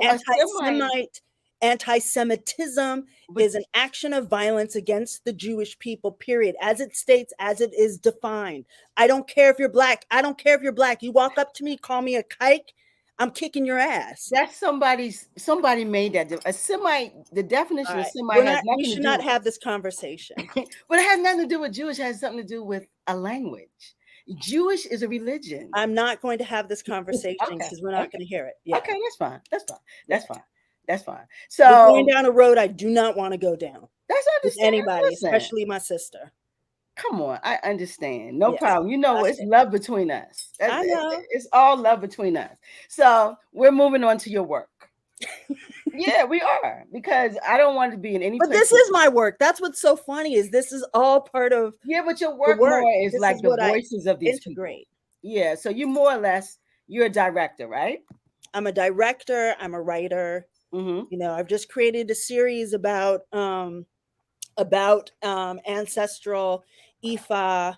B: Anti-Semitism is an action of violence against the Jewish people, period, as it states, as it is defined. I don't care if you're black. I don't care if you're black. You walk up to me, call me a kike, I'm kicking your ass.
A: That's somebody made that. A Semite, the definition of Semite has nothing to do.
B: We should not have this conversation.
A: But it has nothing to do with Jewish. It has something to do with a language. Jewish is a religion.
B: I'm not going to have this conversation because we're not going to hear it.
A: Yeah. Okay, that's fine. So
B: we're going down a road I do not want to go down.
A: That's understandable.
B: Anybody, especially my sister.
A: Come on, I understand. No problem. You know, it's love between us.
B: I know.
A: It's all love between us. So we're moving on to your work. Yeah, we are, because I don't want to be in any.
B: But this is my work. That's what's so funny is this is all part of.
A: Yeah, but your work more is like the voices of these
B: integrate.
A: People. Yeah, so you more or less, you're a director, right?
B: I'm a director. I'm a writer. You know, I've just created a series about ancestral Ifa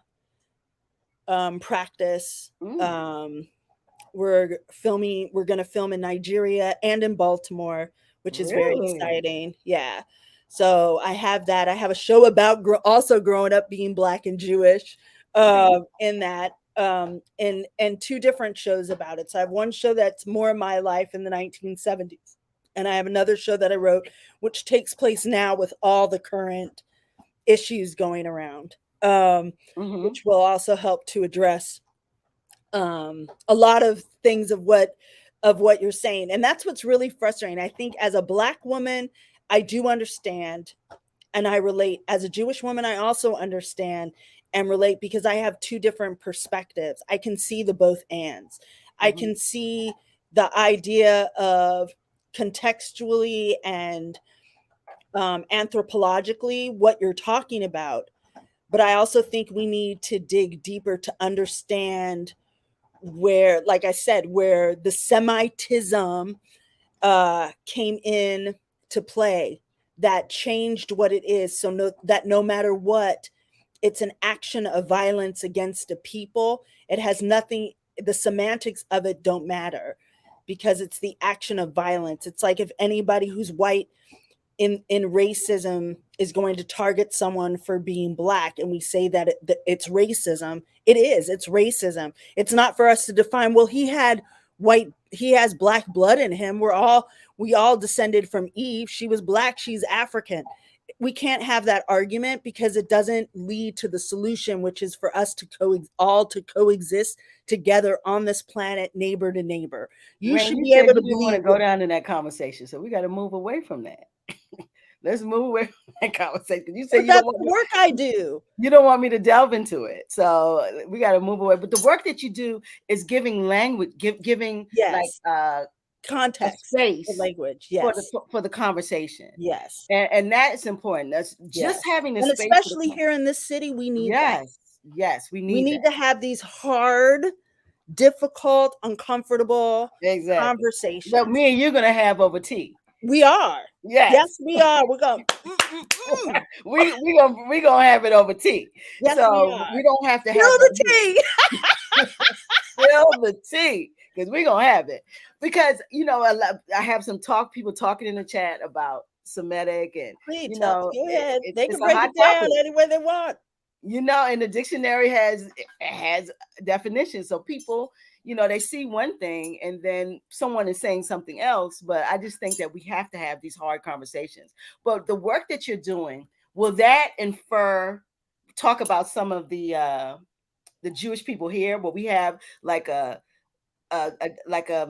B: practice. We're going to film in Nigeria and in Baltimore, which is very exciting. Yeah. So I have that. I have a show about also growing up being Black and Jewish in that, and two different shows about it. So I have one show that's more of my life in the 1970s. And I have another show that I wrote, which takes place now with all the current issues going around, which will also help to address a lot of things of what you're saying. And that's what's really frustrating. I think as a Black woman, I do understand and I relate. As a Jewish woman, I also understand and relate because I have two different perspectives. I can see the both ands. I can see the idea of contextually and anthropologically what you're talking about. but I also think we need to dig deeper to understand where, like I said, where the Semitism came in to play, that changed what it is. So that no matter what, it's an action of violence against a people. It has nothing, the semantics of it don't matter, because it's the action of violence. It's like if anybody who's white in racism is going to target someone for being black, and we say that, that it's racism, it's racism. It's not for us to define, well, he has black blood in him. We all descended from Eve. She was black, she's African. We can't have that argument, because it doesn't lead to the solution, which is for us to all to coexist together on this planet, neighbor to neighbor. You
A: Rain,
B: should
A: you
B: be
A: said
B: able
A: you
B: to
A: didn't want
B: believe.
A: to go down in that conversation, so we got to move away from that. Let's move away from that conversation. You said
B: That's the work I do.
A: You don't want me to delve into it, so we got to move away. But the work that you do is giving language, giving
B: Yes.
A: like
B: Context,
A: space,
B: language,
A: for the conversation.
B: Yes,
A: and that's important. That's just having the
B: and
A: space,
B: especially here in this city, we need that.
A: Yes, we
B: We need
A: that.
B: to have these hard, difficult, uncomfortable
A: Exactly.
B: conversations.
A: That me and you're gonna have over tea.
B: We are. Yes, we are. We're going.
A: we gonna have it over tea.
B: Yes,
A: so we don't have to
B: spill
A: have
B: the tea.
A: Spill the tea, because we're gonna have it. Because I have some people talking in the chat about Semitic, and
B: Please, go ahead. They can
A: it's
B: break it down any way they want.
A: And the dictionary has definitions. So people, they see one thing and then someone is saying something else. But I just think that we have to have these hard conversations. But the work that you're doing, will that talk about some of the Jewish people here? Where we have like a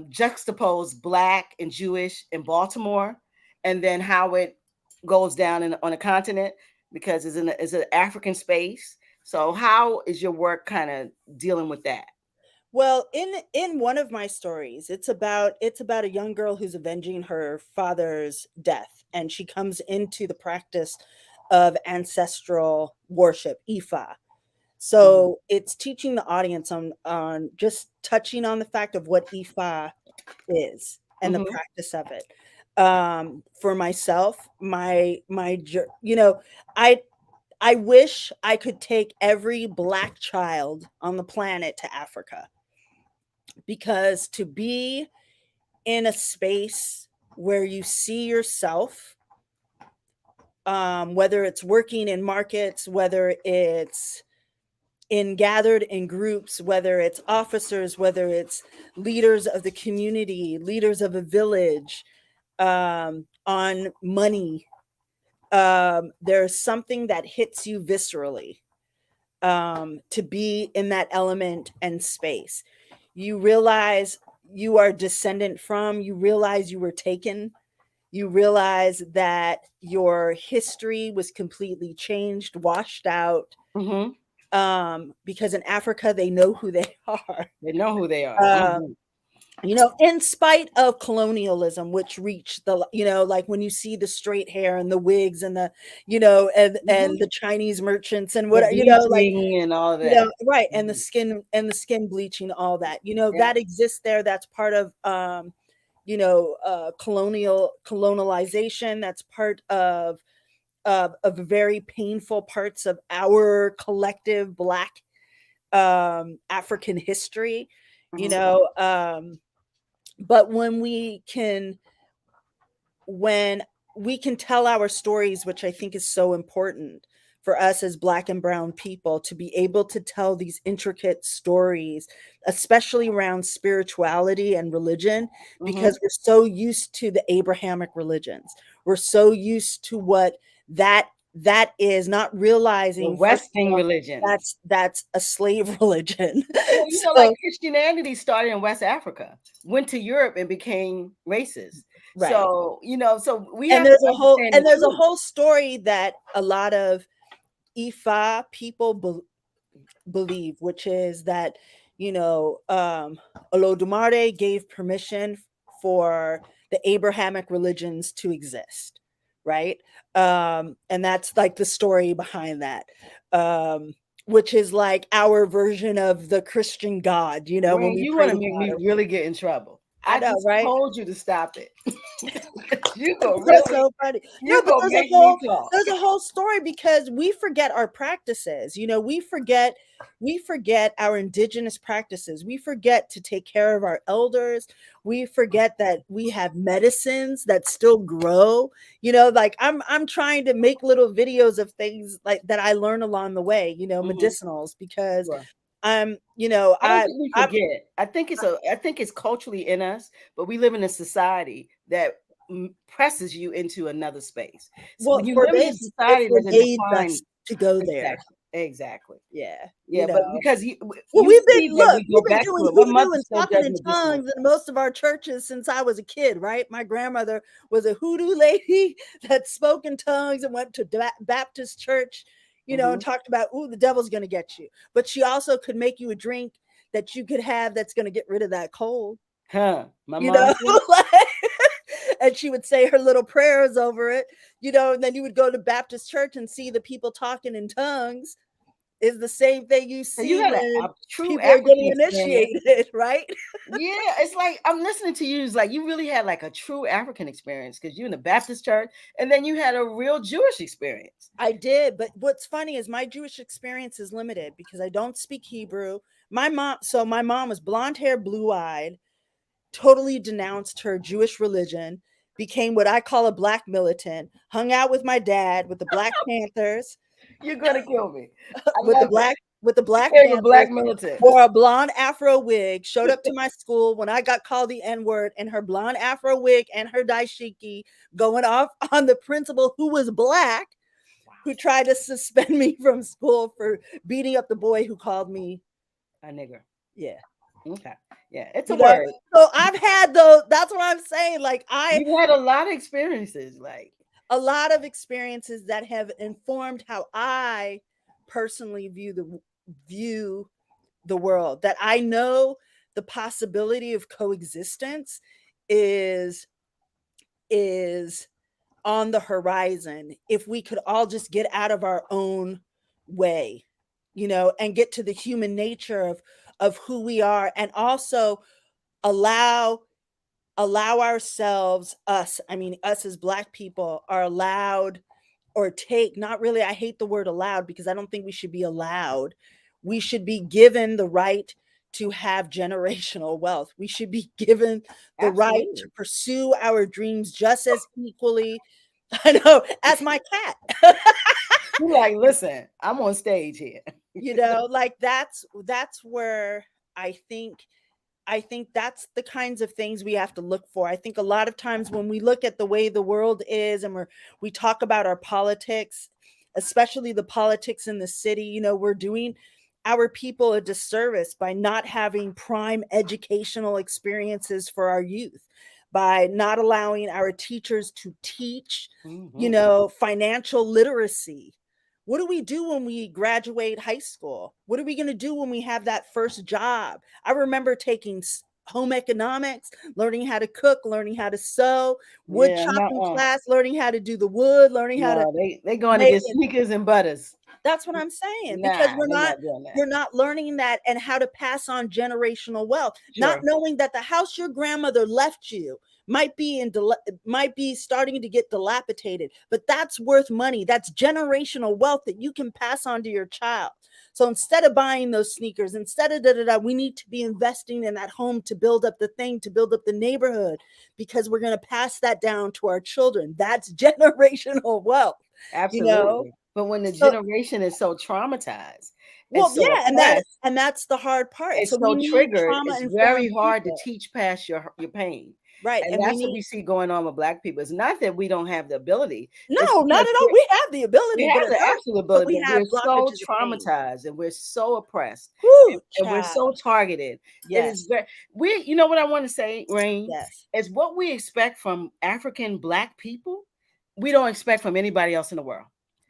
A: juxtaposed Black and Jewish in Baltimore, and then how it goes down on a continent, because it's an African space. So how is your work kind of dealing with that?
B: Well, in one of my stories, it's about a young girl who's avenging her father's death, and she comes into the practice of ancestral worship, Ifa. So it's teaching the audience on just touching on the fact of what Ifa is and the practice of it. For myself, I wish I could take every Black child on the planet to Africa, because to be in a space where you see yourself, whether it's working in markets, whether it's gathered in groups, whether it's officers, whether it's leaders of the community, leaders of a village, on money, there's something that hits you viscerally, to be in that element and space. You realize you are descendant from, you realize you were taken, you realize that your history was completely changed, washed out. Because in Africa, they know who they are.
A: They know who they are.
B: In spite of colonialism, which reached like when you see the straight hair and the wigs and the, and the Chinese merchants and what,
A: and all that.
B: Right. And the skin bleaching, all that, that exists there. That's part of, colonialization. That's part of very painful parts of our collective Black African history, but when we can tell our stories, which I think is so important for us as Black and brown people, to be able to tell these intricate stories, especially around spirituality and religion, because we're so used to the Abrahamic religions. We're so used to what that is, not realizing
A: Western religion.
B: That's a slave religion.
A: Well, like Christianity started in West Africa, went to Europe and became racist. Right. So, so we have
B: there's a whole story that a lot of Ifa people believe, which is that, Olodumare gave permission for the Abrahamic religions to exist. right? And that's like the story behind that. Which is like our version of the Christian God, you know, when
A: Rain,
B: we
A: you want
B: praise
A: to make me
B: God.
A: really get in trouble.
B: I
A: I
B: know,
A: just
B: right?
A: told you to stop it. You go
B: That's
A: really,
B: so funny. No,
A: you
B: but
A: go make me talk.
B: there's a whole story because we forget our practices. You know, we forget our indigenous practices. We forget to take care of our elders. We forget that we have medicines that still grow. You know, like I'm trying to make little videos of things like that I learn along the way, you know,
A: Mhm.
B: medicinals because
A: Sure.
B: you know,
A: I don't think we
B: I'm
A: forget. I think it's culturally in us, but we live in a society that presses you into another space. So
B: well,
A: when you live in a
B: it
A: society that's a
B: forbids
A: defined,
B: us to go there.
A: exactly, exactly,
B: Yeah, you
A: yeah, but
B: know.
A: because
B: Well,
A: you see that we
B: we've
A: go
B: been
A: back
B: doing
A: to it. My
B: hoodoo
A: mother
B: and
A: still
B: talking
A: does
B: in
A: medicinal.
B: tongues in most of our churches since I was a kid, right? My grandmother was a hoodoo lady that spoke in tongues and went to Baptist church, you know, and
A: Hmm.
B: talked about, ooh, the devil's going to get you. But she also could make you a drink that you could have that's going to get rid of that cold,
A: Huh? My
B: you know?
A: mom too.
B: Like, and she would say her little prayers over it, you know, and then you would go to Baptist church and see the people talking in tongues is the same thing you
A: So you
B: see
A: had
B: when
A: a true
B: people are
A: African
B: getting
A: experience.
B: initiated, right?
A: Yeah, it's like I'm listening to you. It's like you really had like a true African experience because you in the Baptist church, and then you had a real Jewish experience.
B: I did, but what's funny is my Jewish experience is limited because I don't speak Hebrew. My mom was blonde hair, blue eyed, totally denounced her Jewish religion, became what I call a black militant, hung out with my dad with the Black Panthers,
A: You're gonna kill me. I
B: with the
A: love it.
B: black with the Black
A: Became a
B: Panthers,
A: black militant.
B: wore a blonde afro wig, showed up to my school when I got called the N-word in her blonde afro wig and her dashiki, going off on the principal who was black,
A: Wow,
B: who tried to suspend me from school for beating up the boy who called me,
A: a nigger.
B: yeah.
A: Okay, yeah, it's a
B: You know,
A: word.
B: so I've had those, that's what I'm saying. Like
A: You had a lot of experiences, like
B: a lot of experiences that have informed how I personally view the world, that I know the possibility of coexistence is is on the horizon if we could all just get out of our own way, you know, and get to the human nature of who we are, and also allow ourselves, I mean us as black people are allowed, or take, not really, I hate the word allowed because I don't think we should be allowed. We should be given the right to have generational wealth. We should be given the right to
A: absolutely.
B: pursue our dreams just as equally. I know, as my cat.
A: You like, listen, I'm on stage here.
B: You know, like that's where I think that's the kinds of things we have to look for. I think a lot of times when we look at the way the world is and we talk about our politics, especially the politics in the city, you know, we're doing our people a disservice by not having prime educational experiences for our youth, by not allowing our teachers to teach, you
A: Hmm.
B: know, financial literacy. What do we do when we graduate high school? What are we going to do when we have that first job? I remember taking home economics, learning how to cook, learning how to sew, wood
A: Yeah,
B: chopping
A: no,
B: class, learning how to do the wood, learning how to
A: no, they going to
B: make
A: get
B: it.
A: sneakers and butters.
B: That's what I'm saying, because
A: Nah, they're not doing that.
B: we're not learning that and how to pass on generational wealth, not
A: Sure,
B: knowing that the house your grandmother left you might be starting to get dilapidated, but that's worth money. That's generational wealth that you can pass on to your child. So instead of buying those sneakers, instead of we need to be investing in that home to build up the thing, to build up the neighborhood, because we're going to pass that down to our children. That's generational wealth, you know.
A: absolutely. But when the
B: So,
A: generation is so traumatized and
B: well,
A: so
B: yeah,
A: oppressed,
B: and that's the hard part. So
A: it's
B: we
A: so
B: need
A: triggered,
B: trauma
A: it's
B: informed
A: very hard to
B: people,
A: teach past your pain.
B: right?
A: And
B: And we
A: that's what
B: need,
A: we see going on with black people. It's not that we don't have the ability, it's
B: no, not
A: because
B: at all. We have the
A: we
B: ability, but
A: have
B: it
A: the
B: hurts.
A: absolute
B: But
A: ability,
B: we
A: but
B: have
A: we're so
B: blockages of pain.
A: traumatized and we're so oppressed
B: Whoo,
A: and we're
B: child.
A: so targeted. It is
B: Yes,
A: very we you know what I want to say, Rain,
B: yes.
A: is what we expect from African black people, we don't expect from anybody else in the world.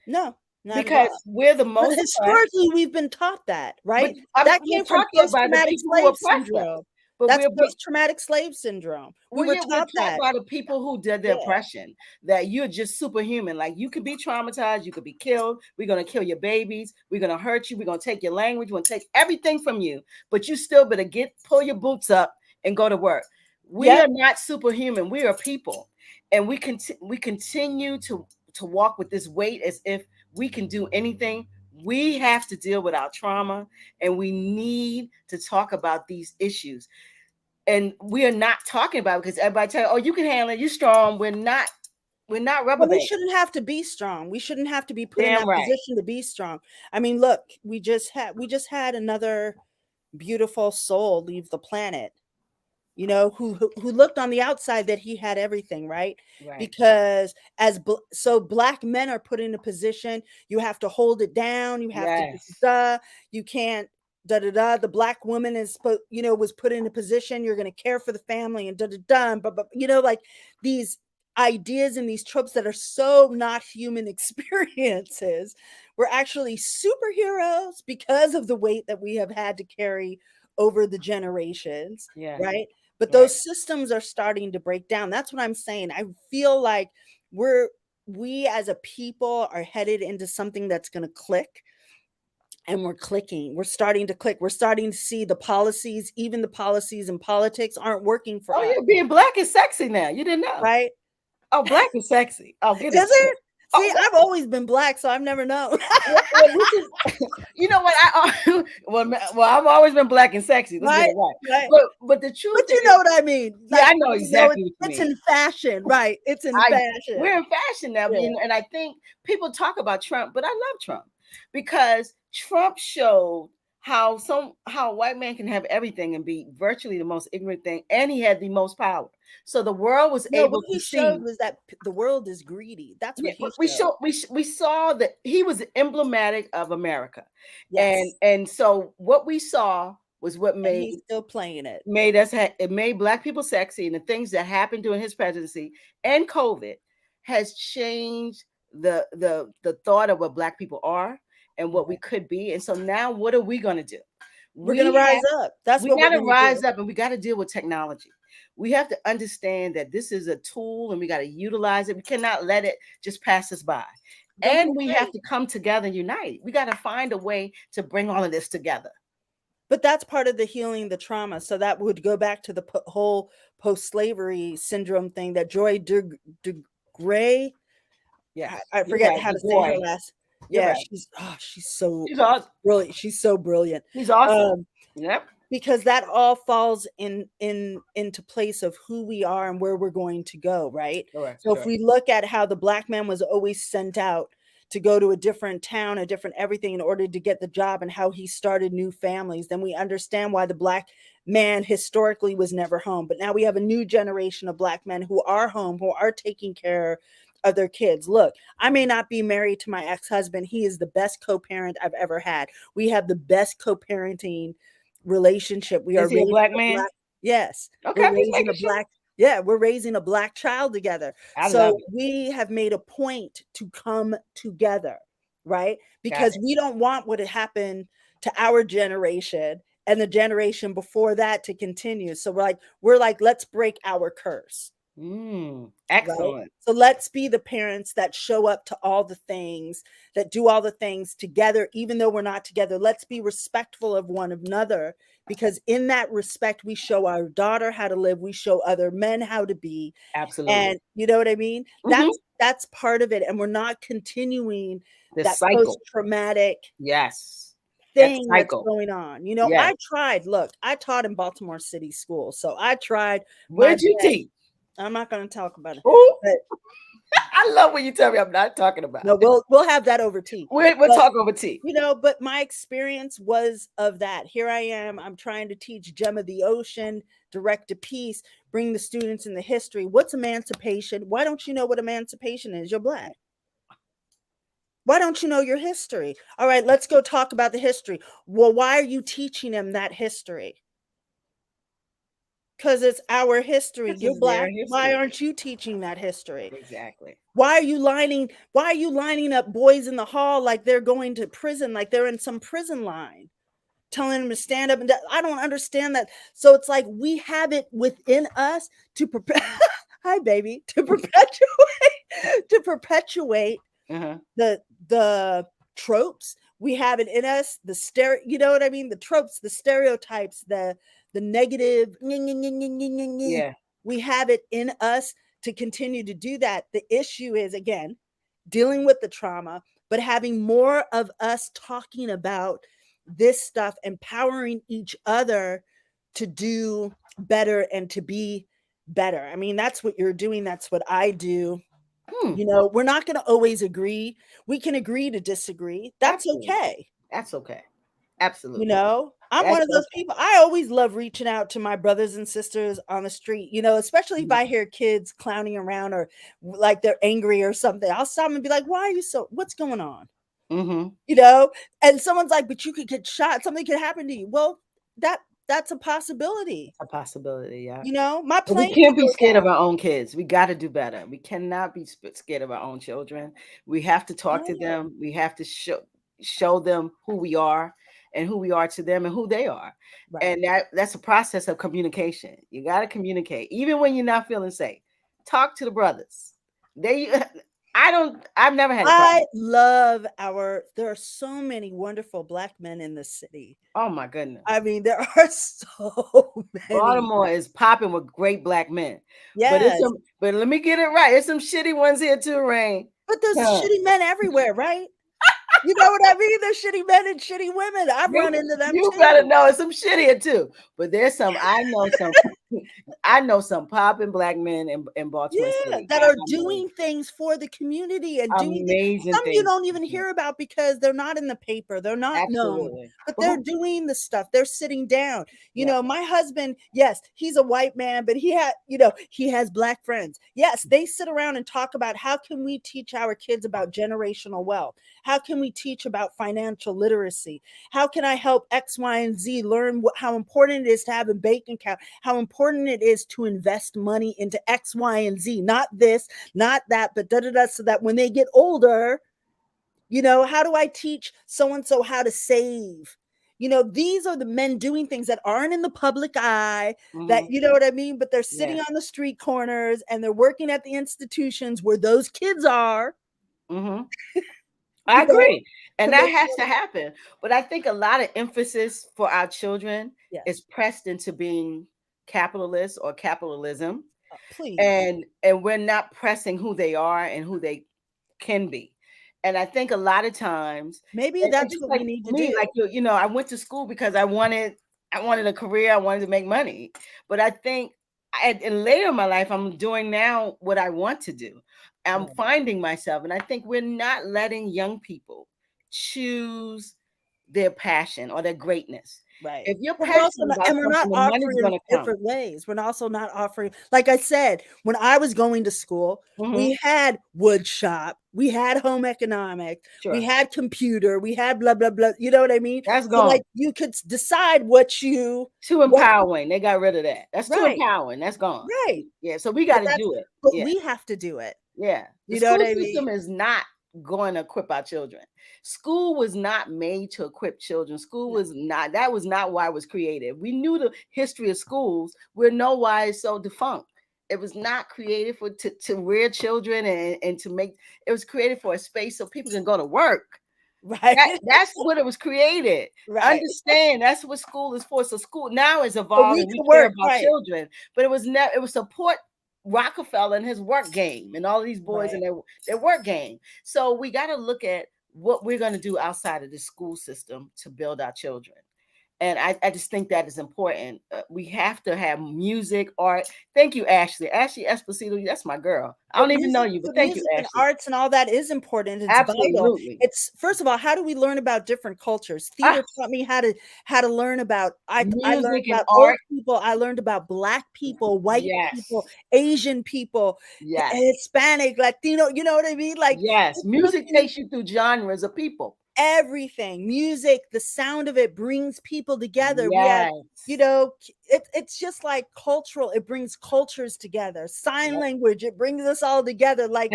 B: No, not at
A: Because
B: all.
A: we're the
B: But
A: most oppressed.
B: historically, we've been taught that,
A: But
B: right? That
A: we're
B: came from
A: taught that by the
B: post-traumatic
A: people who
B: slave
A: oppressed us.
B: syndrome.
A: But
B: That's
A: we're
B: post-traumatic slave syndrome. We were
A: we're
B: taught
A: taught
B: that.
A: by the people who did the
B: Yeah.
A: oppression that you're just superhuman. Like you could be traumatized, you could be killed. We're gonna kill your babies. We're gonna hurt you. We're gonna take your language. We're gonna take everything from you. But you still better pull your boots up and go to work. We
B: Yep.
A: are not superhuman. We are people, and we continue to walk with this weight as if we can do anything. We have to deal with our trauma, and we need to talk about these issues. And we are not talking about it because everybody tell you, oh, you can handle it, you're strong. We're not rubber
B: Well, we
A: bands.
B: shouldn't have to be strong. We shouldn't have to be put in
A: Damn
B: that
A: right.
B: position to be strong. I mean, look, we just had another beautiful soul leave the planet, you know, who looked on the outside that he had everything, right?
A: Right.
B: Because so Black men are put in a position, you have to hold it down, you have
A: Yes.
B: to you can't the Black woman is was put in a position, you're going to care for the family and but you know, like these ideas and these tropes that are so not human experiences. We're actually superheroes because of the weight that we have had to carry over the generations,
A: Yeah.
B: right? But
A: Right.
B: those systems are starting to break down. That's what I'm saying. I feel like we as a people are headed into something that's going to click, and we're clicking. We're starting to click. We're starting to see the policies, even the policies in politics aren't working for
A: Oh
B: us.
A: yeah, being Black is sexy now. You didn't know,
B: right?
A: Oh, Black is sexy. Oh, get
B: Is it? See,
A: Oh,
B: I've always been Black, so I've never known.
A: well, this is, you know what? Well, I've always been Black and sexy. Let's get it right. But the truth,
B: but you know what I mean.
A: Yeah, I know exactly what you
B: it's
A: mean.
B: in fashion, right? It's in fashion.
A: We're in fashion now,
B: Yeah.
A: and I think people talk about Trump, but I love Trump because Trump showed how a white man can have everything and be virtually the most ignorant thing, and he had the most power. So the world was able
B: what he
A: to
B: showed
A: see
B: was that the world is greedy. That's what he showed.
A: We saw that he was emblematic of America.
B: Yes.
A: And so what we saw was what
B: And he's still playing it.
A: It made Black people sexy, and the things that happened during his presidency and COVID has changed the thought of what Black people are and what we could be. And so now what are we going to do?
B: We're going to rise up. That's what
A: we got to rise
B: do.
A: up, and we got to deal with technology. We have to understand that this is a tool and we got to utilize it. We cannot let it just pass us by. And we have to come together and unite. We got to find a way to bring all of this together.
B: But that's part of the healing, the trauma. So that would go back to the whole post-slavery syndrome thing that Joy DeGray.
A: Yes,
B: I forget how to say her last. Yeah, right. She's so
A: awesome.
B: Brilliant. She's so brilliant.
A: She's awesome. Yep.
B: Because that all falls into place of who we are and where we're going to go, right? So if we look at how the Black man was always sent out to go to a different town, a different everything in order to get the job, and how he started new families, then we understand why the Black man historically was never home. But now we have a new generation of Black men who are home, who are taking care of their kids. Look, I may not be married to my ex-husband. He is the best co-parent I've ever had. We have the best co-parenting relationship. We are
A: raising a Black man.
B: Yes.
A: Okay.
B: We're raising a Black. Yeah, we're raising a Black child together. So we have made a point to come together, right? Because we don't want what had happened to our generation and the generation before that to continue. So we're like, let's break our curse.
A: Excellent.
B: Right? So let's be the parents that show up to all the things, that do all the things together, even though we're not together. Let's be respectful of one another, because in that respect, we show our daughter how to live. We show other men how to be.
A: Absolutely.
B: And you know what I mean? That's part of it. And we're not continuing that
A: cycle.
B: Post-traumatic
A: thing
B: that's going on. You know, I tried. Look, I taught in Baltimore City School. So I tried.
A: Where'd you teach?
B: I'm not going to talk about it.
A: But I love when you tell me I'm not talking about
B: it. No, we'll have that over tea.
A: We'll talk over tea.
B: You know, but my experience was of that. Here I am. I'm trying to teach Gem of the Ocean, direct to peace, bring the students in the history. What's emancipation? Why don't you know what emancipation is? You're Black. Why don't you know your history? All right, let's go talk about the history. Well, why are you teaching them that history? Because it's our history. You're Black. Why aren't you teaching that history?
A: Exactly.
B: Why are you lining up boys in the hall like they're going to prison, like they're in some prison line? telling them to stand up, and I don't understand that. So it's like we have it within us to prepare. Hi, baby, to perpetuate the tropes. We have it in us, you know what I mean? The tropes, the stereotypes, the negative.
A: Yeah.
B: We have it in us to continue to do that. The issue is, again, dealing with the trauma, but having more of us talking about this stuff, empowering each other to do better and to be better. I mean, that's what you're doing. That's what I do. You know, we're not going to always agree. We can agree to disagree. That's okay.
A: That's okay. Absolutely.
B: You know, I'm one of those people. I always love reaching out to my brothers and sisters on the street, you know, especially if I hear kids clowning around or like they're angry or something. I'll stop and be like, why are you what's going on? You know, and someone's like, but you could get shot. Something could happen to you. Well, that's a possibility.
A: A possibility, yeah.
B: You know, my plane.
A: We can't be scared of our own kids. We got to do better. We cannot be scared of our own children. We have to talk to them. We have to show them who we are and who we are to them and who they are. Right. And that's a process of communication. You got to communicate, even when you're not feeling safe. Talk to the brothers. I've never had a problem.
B: There are so many wonderful Black men in this city.
A: Oh my goodness.
B: I mean, there are so many.
A: Baltimore is popping with great Black men. Yes. But let me get it right. There's some shitty ones here too, Rain.
B: But there's shitty men everywhere, right? You know what I mean? There's shitty men and shitty women. I've run into them.
A: You better know it's some shittier too. But there's some, I know some popping Black men in Baltimore City
B: that are doing things for the community and doing amazing things. Some you don't even hear about because they're not in the paper. They're not known, but they're doing the stuff. They're sitting down. You know, my husband, yes, he's a white man, but he has Black friends. Yes, they sit around and talk about how can we teach our kids about generational wealth? How can we teach about financial literacy? How can I help X, Y, and Z learn how important it is to have a bank account? How important it is to invest money into X, Y, and Z, not this, not that, but so that when they get older, you know, how do I teach so-and-so how to save? You know, these are the men doing things that aren't in the public eye, that, you know what I mean? But they're sitting on the street corners and they're working at the institutions where those kids are.
A: I agree. And that has to happen. But I think a lot of emphasis for our children is pressed into being capitalist or capitalism.
B: Please.
A: And we're not pressing who they are and who they can be. And I think a lot of times
B: maybe that's what we need to do.
A: Like, you know, I went to school because I wanted a career, I wanted to make money. But I think and later in my life, I'm doing now what I want to do. I'm finding myself, and I think we're not letting young people choose their passion or their greatness.
B: Right.
A: If you're passionate about
B: we're not offering different ways. We're also not offering, like I said, when I was going to school, we had wood shop, we had home economics, we had computer, we had blah, blah, blah. You know what I mean?
A: That's gone.
B: Like you could decide too
A: empowering. They got rid of that. That's too empowering. That's gone.
B: Right.
A: Yeah. So we got to do it.
B: But we have to do it.
A: Yeah. The school system is not going to equip our children. School was not made to equip children. School was not, that was not why it was created. We knew the history of schools. We know why it's so defunct. It was not created to rear children and to make, it was created for a space so people can go to work.
B: Right.
A: That's what it was created. Right. Understand that's what school is for. So school now is evolving. We care about children, but it was support Rockefeller and his work game and all of these boys and their work game. So we got to look at what we're going to do outside of the school system to build our children. And I just think that is important. We have to have music, art. Thank you, Ashley. Ashley Esposito, that's my girl. I don't even know you, but thank you, Ashley.
B: And arts and all that is important. It's
A: absolutely
B: vital. It's, first of all, how do we learn about different cultures? Theater taught me how to learn about. I learned about old people. I learned about Black people, white people, Asian people, Hispanic, Latino. You know what I mean? Like
A: music takes you through genres of people.
B: Everything, music, the sound of it brings people together. We have, you know, it's just like cultural. It brings cultures together. Sign language, it brings us all together. Like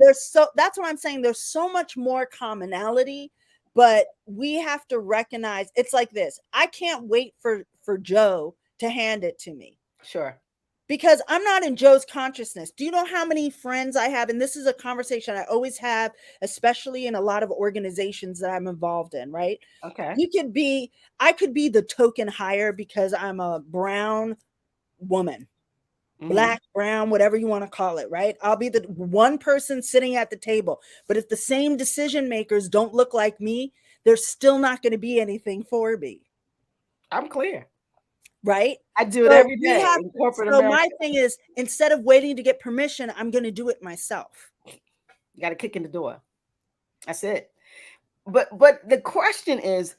B: that's what I'm saying. There's so much more commonality But we have to recognize it's like this. I can't wait for Joe to hand it to me.
A: Sure.
B: Because I'm not in Joe's consciousness. Do you know how many friends I have? And this is a conversation I always have, especially in a lot of organizations that I'm involved in, right?
A: Okay.
B: I could be the token hire because I'm a brown woman, black, brown, whatever you want to call it, right? I'll be the one person sitting at the table. But if the same decision makers don't look like me, there's still not going to be anything for me.
A: I'm clear.
B: Right?
A: I do it every day in corporate America.
B: My thing is, instead of waiting to get permission, I'm going to do it myself.
A: You got to kick in the door. That's it. But the question is,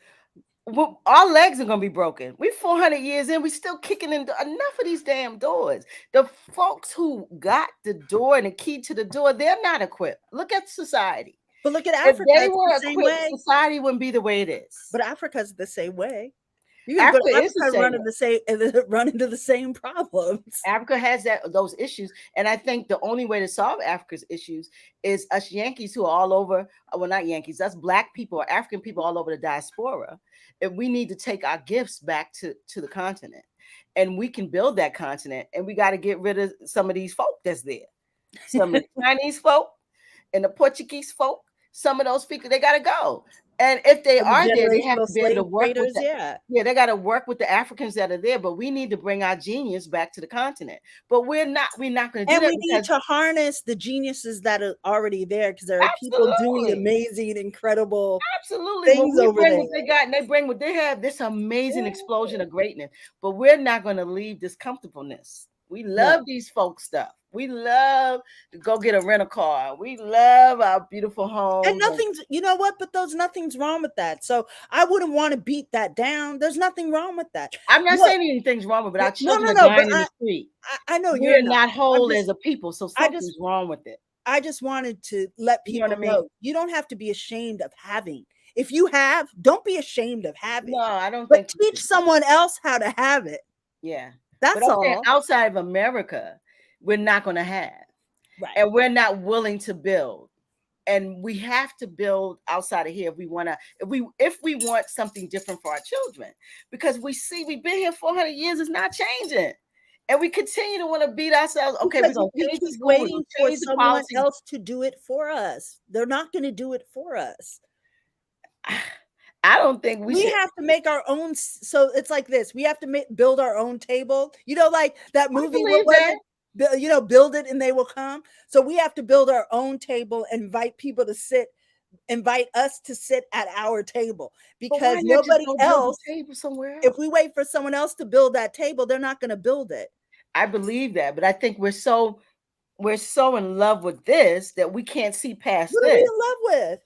A: well, our legs are going to be broken. We're 400 years in. We're still kicking in enough of these damn doors. The folks who got the door and the key to the door, they're not equipped. Look at society.
B: But look at Africa.
A: If they were equipped, society wouldn't be the way it is.
B: But Africa's the same way. You can go to Africa run into the same problems.
A: Africa has those issues, and I think the only way to solve Africa's issues is us Yankees who are all over. Well, not Yankees, us Black people or African people all over the diaspora. And we need to take our gifts back to the continent, and we can build that continent. And we got to get rid of some of these folk that's there, some of the Chinese folk and the Portuguese folk. Some of those people, they got to go. And if they are there, they have to be able to work with they got to work with the Africans that are there. But we need to bring our genius back to the continent. But we're not going to do that.
B: And we need to harness the geniuses that are already there, because there are people doing amazing, incredible things over there.
A: What they got, and they bring what they have. This amazing explosion of greatness. But we're not going to leave this comfortableness. We love these folk stuff. We love to go get a rental car. We love our beautiful homes.
B: And you know what? But nothing's wrong with that. So I wouldn't want to beat that down. There's nothing wrong with that.
A: I'm not saying anything's wrong with it, but our children are dying in the street.
B: I know
A: we're not whole as a people, so something's wrong with it.
B: I just wanted to let people know you don't have to be ashamed of having. If you have, don't be ashamed of having.
A: No, I don't.
B: But teach someone else how to have it.
A: Yeah,
B: that's all.
A: Outside of America, we're not going to have, and we're not willing to build, and we have to build outside of here if we want to. If we want something different for our children, because we've been here 400 years, it's not changing, and we continue to want to beat ourselves. Okay, we're going to keep
B: waiting for someone else to do it for us. They're not going to do it for us.
A: I don't think
B: we have to make our own. So it's like this: we have to build our own table. You know, like that movie. Build it and they will come. So we have to build our own table, invite people to sit, invite us to sit at our table, because nobody else. If we wait for someone else to build that table, they're not going to build it.
A: I believe that, but I think we're so in love with this that we can't see past
B: this. What are we in love with?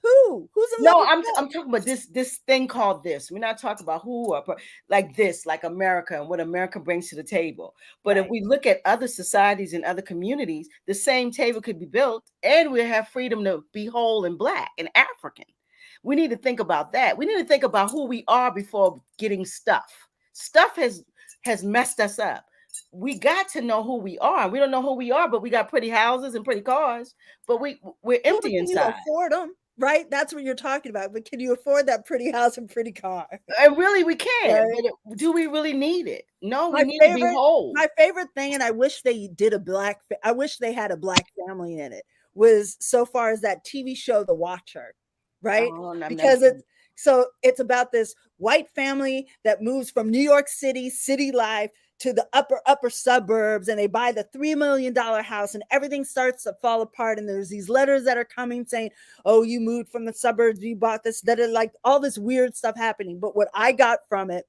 B: Who's in love with
A: I'm talking about this thing called this. We're not talking about who or like this, like America and what America brings to the table. But if we look at other societies and other communities, the same table could be built, and we have freedom to be whole and Black and African. We need to think about that. We need to think about who we are before getting stuff. Stuff has messed us up. We got to know who we are. We don't know who we are, but we got pretty houses and pretty cars, but we're empty inside.
B: Can you afford them, right? That's what you're talking about. But can you afford that pretty house and pretty car?
A: And really, we can. Right? But do we really need it? No, we need to be whole.
B: My favorite thing, and I wish they did I wish they had a Black family in it, was so far as that TV show, The Watcher, right? Because it's about this white family that moves from New York City life to the upper suburbs, and they buy the $3 million house, and everything starts to fall apart. And there's these letters that are coming saying, oh, you moved from the suburbs, you bought this, that, like all this weird stuff happening. But what I got from it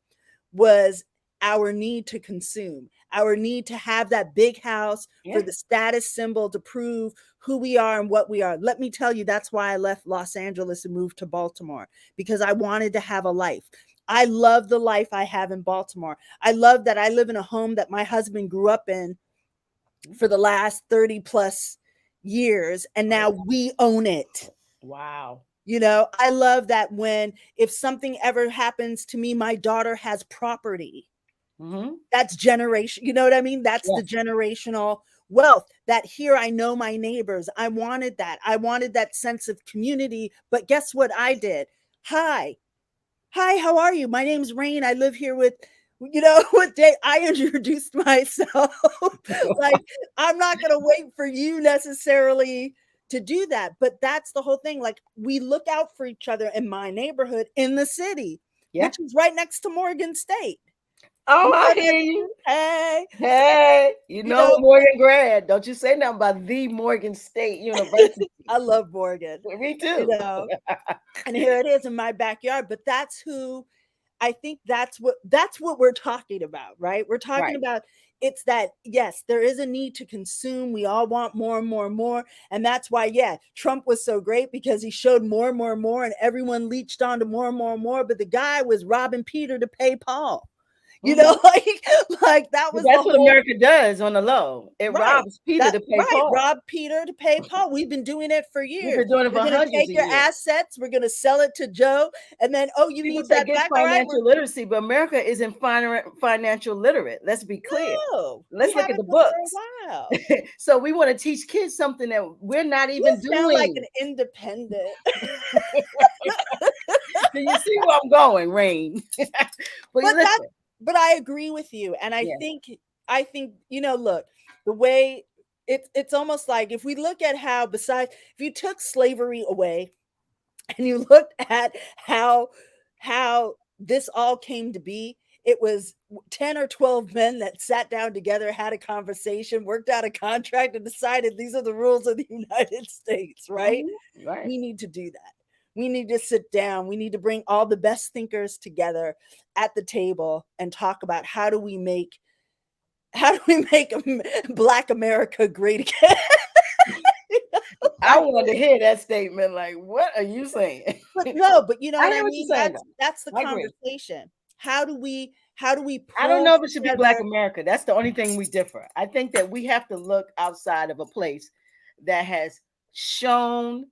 B: was our need to consume, our need to have that big house for the status symbol to prove who we are and what we are. Let me tell you, that's why I left Los Angeles and moved to Baltimore, because I wanted to have a life. I love the life I have in Baltimore. I love that I live in a home that my husband grew up in for the last 30 plus years, and now we own it.
A: Wow.
B: You know, I love that if something ever happens to me, my daughter has property. That's generation. You know what I mean? That's the generational wealth that here I know my neighbors. I wanted that. I wanted that sense of community. But guess what I did? Hi, hi, how are you? My name's Rain. I live here with, with Dave. I introduced myself. Like, I'm not going to wait for you necessarily to do that. But that's the whole thing. Like, we look out for each other in my neighborhood in the city,
A: Yeah.
B: which is right next to Morgan State.
A: Oh,
B: You know
A: I
B: what
A: hear
B: I
A: you.
B: mean? Hey,
A: Hey, you
B: you
A: know
B: know,
A: the Morgan grad. Don't you say nothing about the Morgan State University.
B: I love Morgan,
A: Me
B: you
A: too.
B: know, and here it is in my backyard. But that's who I think that's what we're talking about, right? We're talking
A: Right.
B: about it's that yes, there is a need to consume. We all want more and more and more. And that's why, yeah, Trump was so great because he showed more and more and more, and everyone leached on to more and more and more. But the guy was robbing Peter to pay Paul. You
A: Mhm.
B: know, like that
A: But
B: was the
A: that's what
B: whole
A: America does on the low. It
B: right.
A: robs Peter
B: That
A: to pay
B: right,
A: Paul.
B: rob Peter to pay Paul. We've been doing it for
A: We've
B: years.
A: been doing it
B: We're
A: for
B: gonna
A: hundreds
B: take
A: of
B: your
A: years.
B: assets, we're gonna sell it to Joe, and then oh, you
A: People
B: need
A: say
B: that
A: get
B: back. All right, we're
A: financial literacy, but America isn't financial literate. Let's be clear.
B: no, we
A: Let's look at the
B: haven't been for a
A: books.
B: while.
A: So we want to teach kids something that we're not
B: You
A: even
B: sound like
A: doing.
B: an independent.
A: Do you see where I'm going, Rain? But
B: But that
A: listen,
B: but I agree with you. And
A: yeah.
B: I think, look, the way it's almost like if we look at how besides if you took slavery away and you looked at how this all came to be, it was 10 or 12 men that sat down together, had a conversation, worked out a contract, and decided these are the rules of the United States, right?
A: Right.
B: We need to do that. We need to sit down. We need to bring all the best thinkers together at the table and talk about how do we make Black America great again.
A: I want to hear that statement. Like, what are you saying?
B: But no, but you know
A: I
B: what I
A: hear what you're
B: mean?
A: saying,
B: That's the
A: though. I agree.
B: conversation. How do we
A: I don't
B: pull
A: know if it should be Black
B: together?
A: America. That's the only thing we differ. I think that we have to look outside of a place that shown,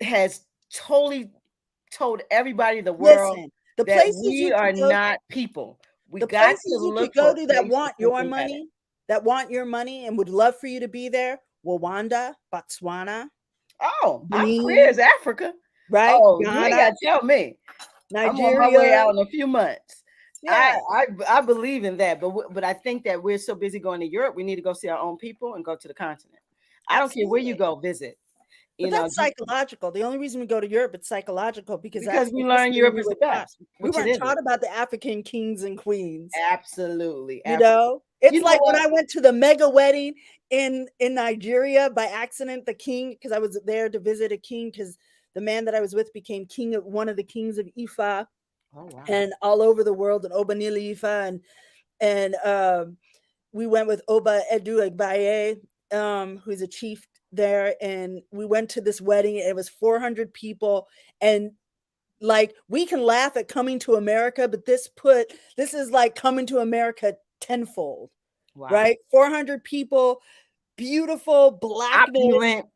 A: has totally told everybody in the world
B: Listen, the
A: that
B: places
A: we
B: you could
A: are
B: go,
A: not people. We
B: the
A: got to
B: places you
A: look
B: could
A: for
B: go
A: a
B: to
A: place of thinking better.
B: that want your money and would love for you to be there. Rwanda, Botswana,
A: Oh, I'm clear
B: Benin,
A: as Africa.
B: right?
A: Oh, you ain't
B: Ghana,
A: got to tell me. I'm on my way
B: Nigeria.
A: out in a few months.
B: Yeah,
A: I believe in that, but I think that we're so busy going to Europe, we need to go see our own people and go to the continent. I don't care where you
B: absolutely.
A: go visit,
B: But
A: you know,
B: that's psychological. The only reason we go to Europe, it's psychological because
A: because
B: that's
A: we
B: the
A: learn
B: history
A: Europe
B: we
A: is the
B: were taught.
A: best,
B: We
A: which it
B: weren't
A: isn't.
B: taught about the African kings and queens.
A: Absolutely,
B: You
A: absolutely.
B: know,
A: You
B: it's
A: know
B: like when
A: what?
B: I went to the mega wedding in Nigeria by accident. The king, because I was there to visit a king, because the man that I was with became king of one of the kings of Ifa
A: Oh wow.
B: and all over the world, and Obanili Ifa, and we went with Oba Edu Egbaye, who's a chief there, and we went to this wedding. It was 400 people, and like we can laugh at coming to America, but this is like coming to America tenfold,
A: Wow.
B: right? 400 people, beautiful blackness,
A: Opulent.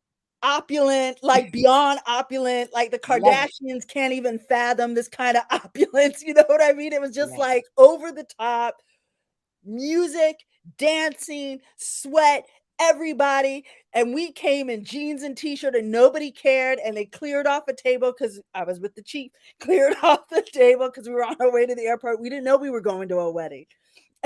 B: opulent, like beyond opulent, like the
A: Love it.
B: Kardashians can't even fathom this kind of opulence. You know what I mean? It was just
A: Yes.
B: like over the top music, dancing, sweat, everybody. And we came in jeans and t-shirt and nobody cared. And they cleared off a table because I was with the chief, cleared off the table because we were on our way to the airport. We didn't know we were going to a wedding.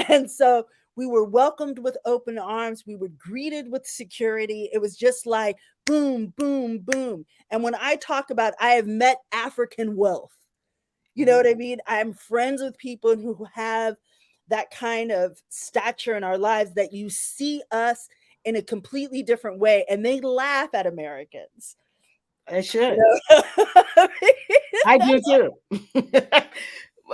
B: And so we were welcomed with open arms. We were greeted with security. It was just like boom, boom, boom. And when I talk about I have met African wealth, you know
A: Mhm.
B: what I mean? I'm friends with people who have that kind of stature in our lives that you see us in a completely different way and they laugh at Americans.
A: It
B: You
A: should.
B: know?
A: I do too.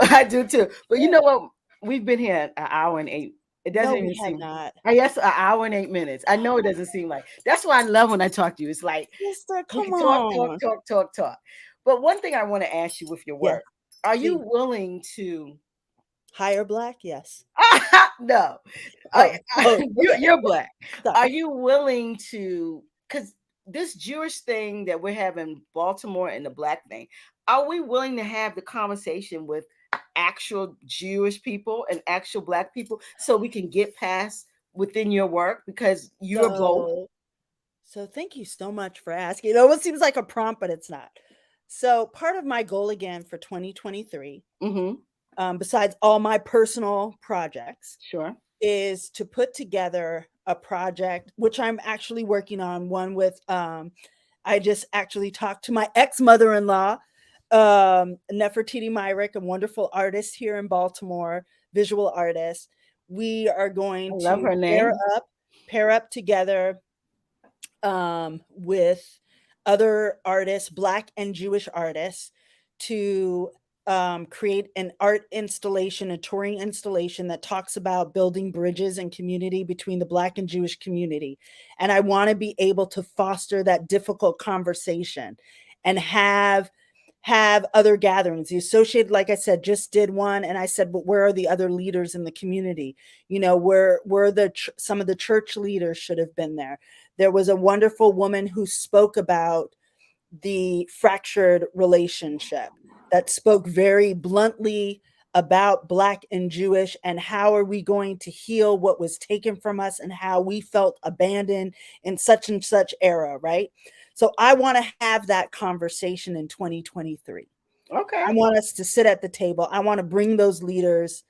A: I do too. But you know what? We've been here an hour and eight. It
B: No,
A: doesn't
B: we
A: even
B: have
A: seem.
B: not.
A: I guess an hour and 8 minutes. I know it doesn't seem like. That's why I love when I talk to you. It's like
B: Sister,
A: we
B: come
A: can talk, talk,
B: on.
A: talk, talk, talk. But one thing I want to ask you with your
B: Yes,
A: work: Are you
B: please.
A: willing to?
B: Hire black? Yes.
A: No,
B: Oh, oh, okay.
A: you're black. Are
B: Sorry.
A: you willing to? Because this Jewish thing that we're having, Baltimore and the black thing, are we willing to have the conversation with actual Jewish people and actual black people so we can get past within your work because you're both?
B: So, so thank you so much for asking. It almost seems like a prompt, but it's not. So part of my goal again for 2023, besides all my personal projects,
A: Sure.
B: is to put together a project, which I'm actually working on, one with I just actually talked to my ex-mother-in-law, Nefertiti Myrick, a wonderful artist here in Baltimore, visual artist. We are
A: I
B: going
A: love
B: to
A: her name.
B: pair up together with other artists, Black and Jewish artists, to create an art installation, a touring installation that talks about building bridges and community between the Black and Jewish community. And I want to be able to foster that difficult conversation and have other gatherings. The Associated, like I said, just did one, and I said, but where are the other leaders in the community? You know, where some of the church leaders should have been there. There was a wonderful woman who spoke about the fractured relationship, that spoke very bluntly about Black and Jewish and how are we going to heal what was taken from us and how we felt abandoned in such and such era, right? So I want to have that conversation in 2023.
A: Okay.
B: I want us to sit at the table. I want to bring those leaders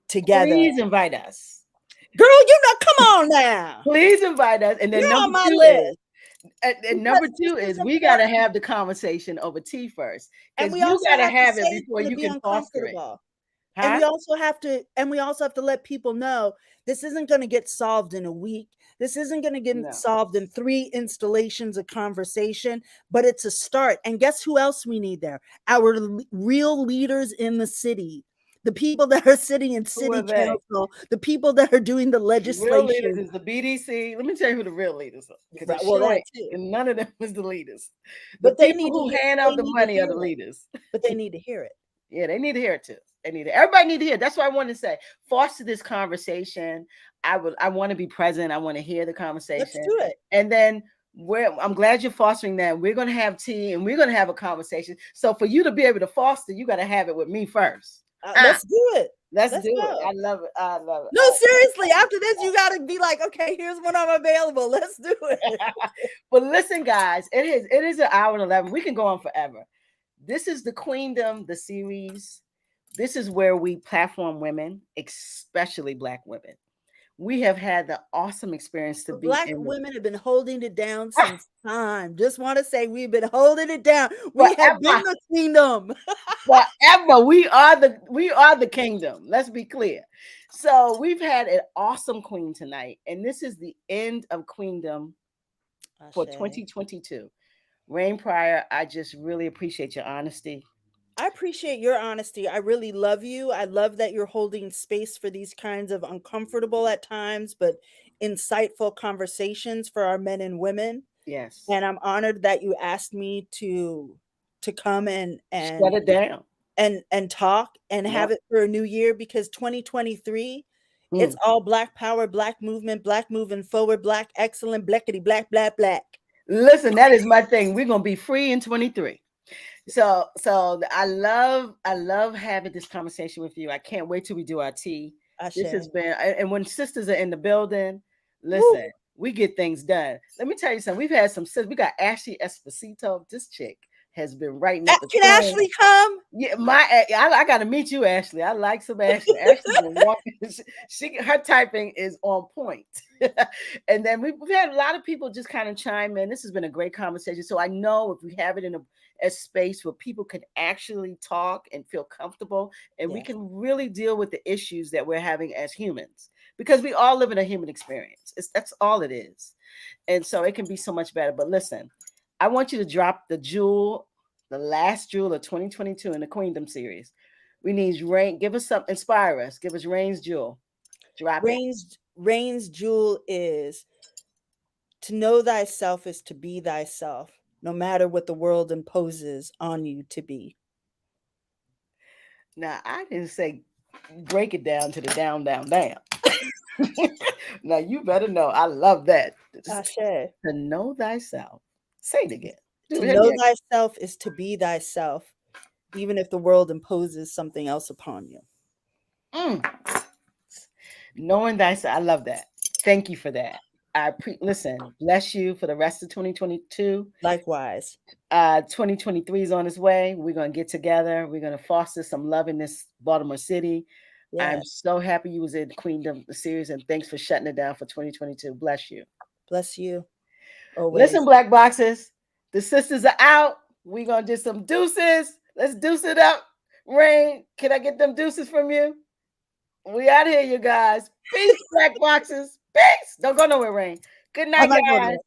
B: together.
A: Please invite us.
B: Girl, you know, come on now.
A: Please invite us. And then
B: You're
A: number
B: on my
A: two
B: list.
A: and number two is we got to have the conversation over tea first.
B: And we
A: You
B: also
A: got to
B: have
A: have
B: to
A: it
B: say it's
A: before
B: going to
A: you
B: be
A: can foster it.
B: uncomfortable.
A: Huh?
B: And we also have to let people know this isn't going to get solved in a week. This isn't going to get solved in 3 installations of conversation, but it's a start. And guess who else we need there? Our real leaders in the city. The people that are sitting in city council, the people that are doing the legislation.
A: Real leaders is the BDC. Let me tell you who the real leaders are. Because none of them is the leaders.
B: But
A: the people who hand out the money are the leaders.
B: But they need to hear it.
A: Yeah, they need to hear it too. Everybody need to hear it. That's what I want to say. Foster this conversation. I want to be present. I want to hear the conversation.
B: Let's do it.
A: And then I'm glad you're fostering that. We're going to have tea and we're going to have a conversation. So for you to be able to foster, you got to have it with me first.
B: Let's do it.
A: Let's do it. I love it. I love it.
B: No, seriously. After this, you got to be like, okay, here's when I'm available. Let's do it.
A: But listen, guys, it is an hour and 11. We can go on forever. This is the QUEENdom, the series. This is where we platform women, especially Black women. We have had the awesome experience to be
B: Black women have been holding it down since time. Just want to say we've been holding it down. We have been the QUEENdom.
A: Forever. We are the kingdom. Let's be clear. So we've had an awesome queen tonight, and this is the end of QUEENdom for 2022. Rain Pryor, I just really appreciate your honesty.
B: I appreciate your honesty. I really love you. I love that you're holding space for these kinds of uncomfortable at times, but insightful conversations for our men and women.
A: Yes.
B: And I'm honored that you asked me to come and
A: shut it down
B: and talk and have it for a new year, because 2023, it's all Black power, Black movement, Black moving forward, Black excellent, blackity, black, black, black.
A: Listen, that is my thing. We're gonna be free in 23. So I love having this conversation with you. I can't wait till we do our tea. This has been, and when sisters are in the building, listen, we get things done. Let me tell you something. We've had some sisters. We got Ashley Esposito. This chick has been writing up.
B: Can Ashley come?
A: Yeah, I got to meet you, Ashley. I like some Ashley. Ashley's been walking. Her typing is on point. And then we've had a lot of people just kind of chime in. This has been a great conversation. So I know if we have it in a space where people can actually talk and feel comfortable, and we can really deal with the issues that we're having as humans, because we all live in a human experience. That's all it is. And so it can be so much better. But listen, I want you to drop the jewel, the last jewel of 2022 in the QUEENdom series. We need Rain. Give us something, inspire us. Give us Rain's jewel. Drop it.
B: Rain's jewel is to know thyself is to be thyself, no matter what the world imposes on you to be.
A: Now, I didn't say break it down to the down, down, down. Now, you better know. I love that. To know thyself. Say it again.
B: To know thyself is to be thyself, even if the world imposes something else upon you.
A: Knowing thyself. I love that. Thank you for that. Listen, bless you for the rest of 2022.
B: Likewise.
A: 2023 is on its way. We're gonna get together. We're gonna foster some love in this Baltimore City. I'm
B: Yes.
A: so happy you was in QUEENdom series, and thanks for shutting it down for 2022. Bless you.
B: Bless you. Always.
A: Listen, Black Boxes, the sisters are out. We're gonna do some deuces. Let's deuce it up. Rain, can I get them deuces from you? We out here, you guys. Peace, Black Boxes. Peace. Don't go nowhere, Rain. Good night, guys.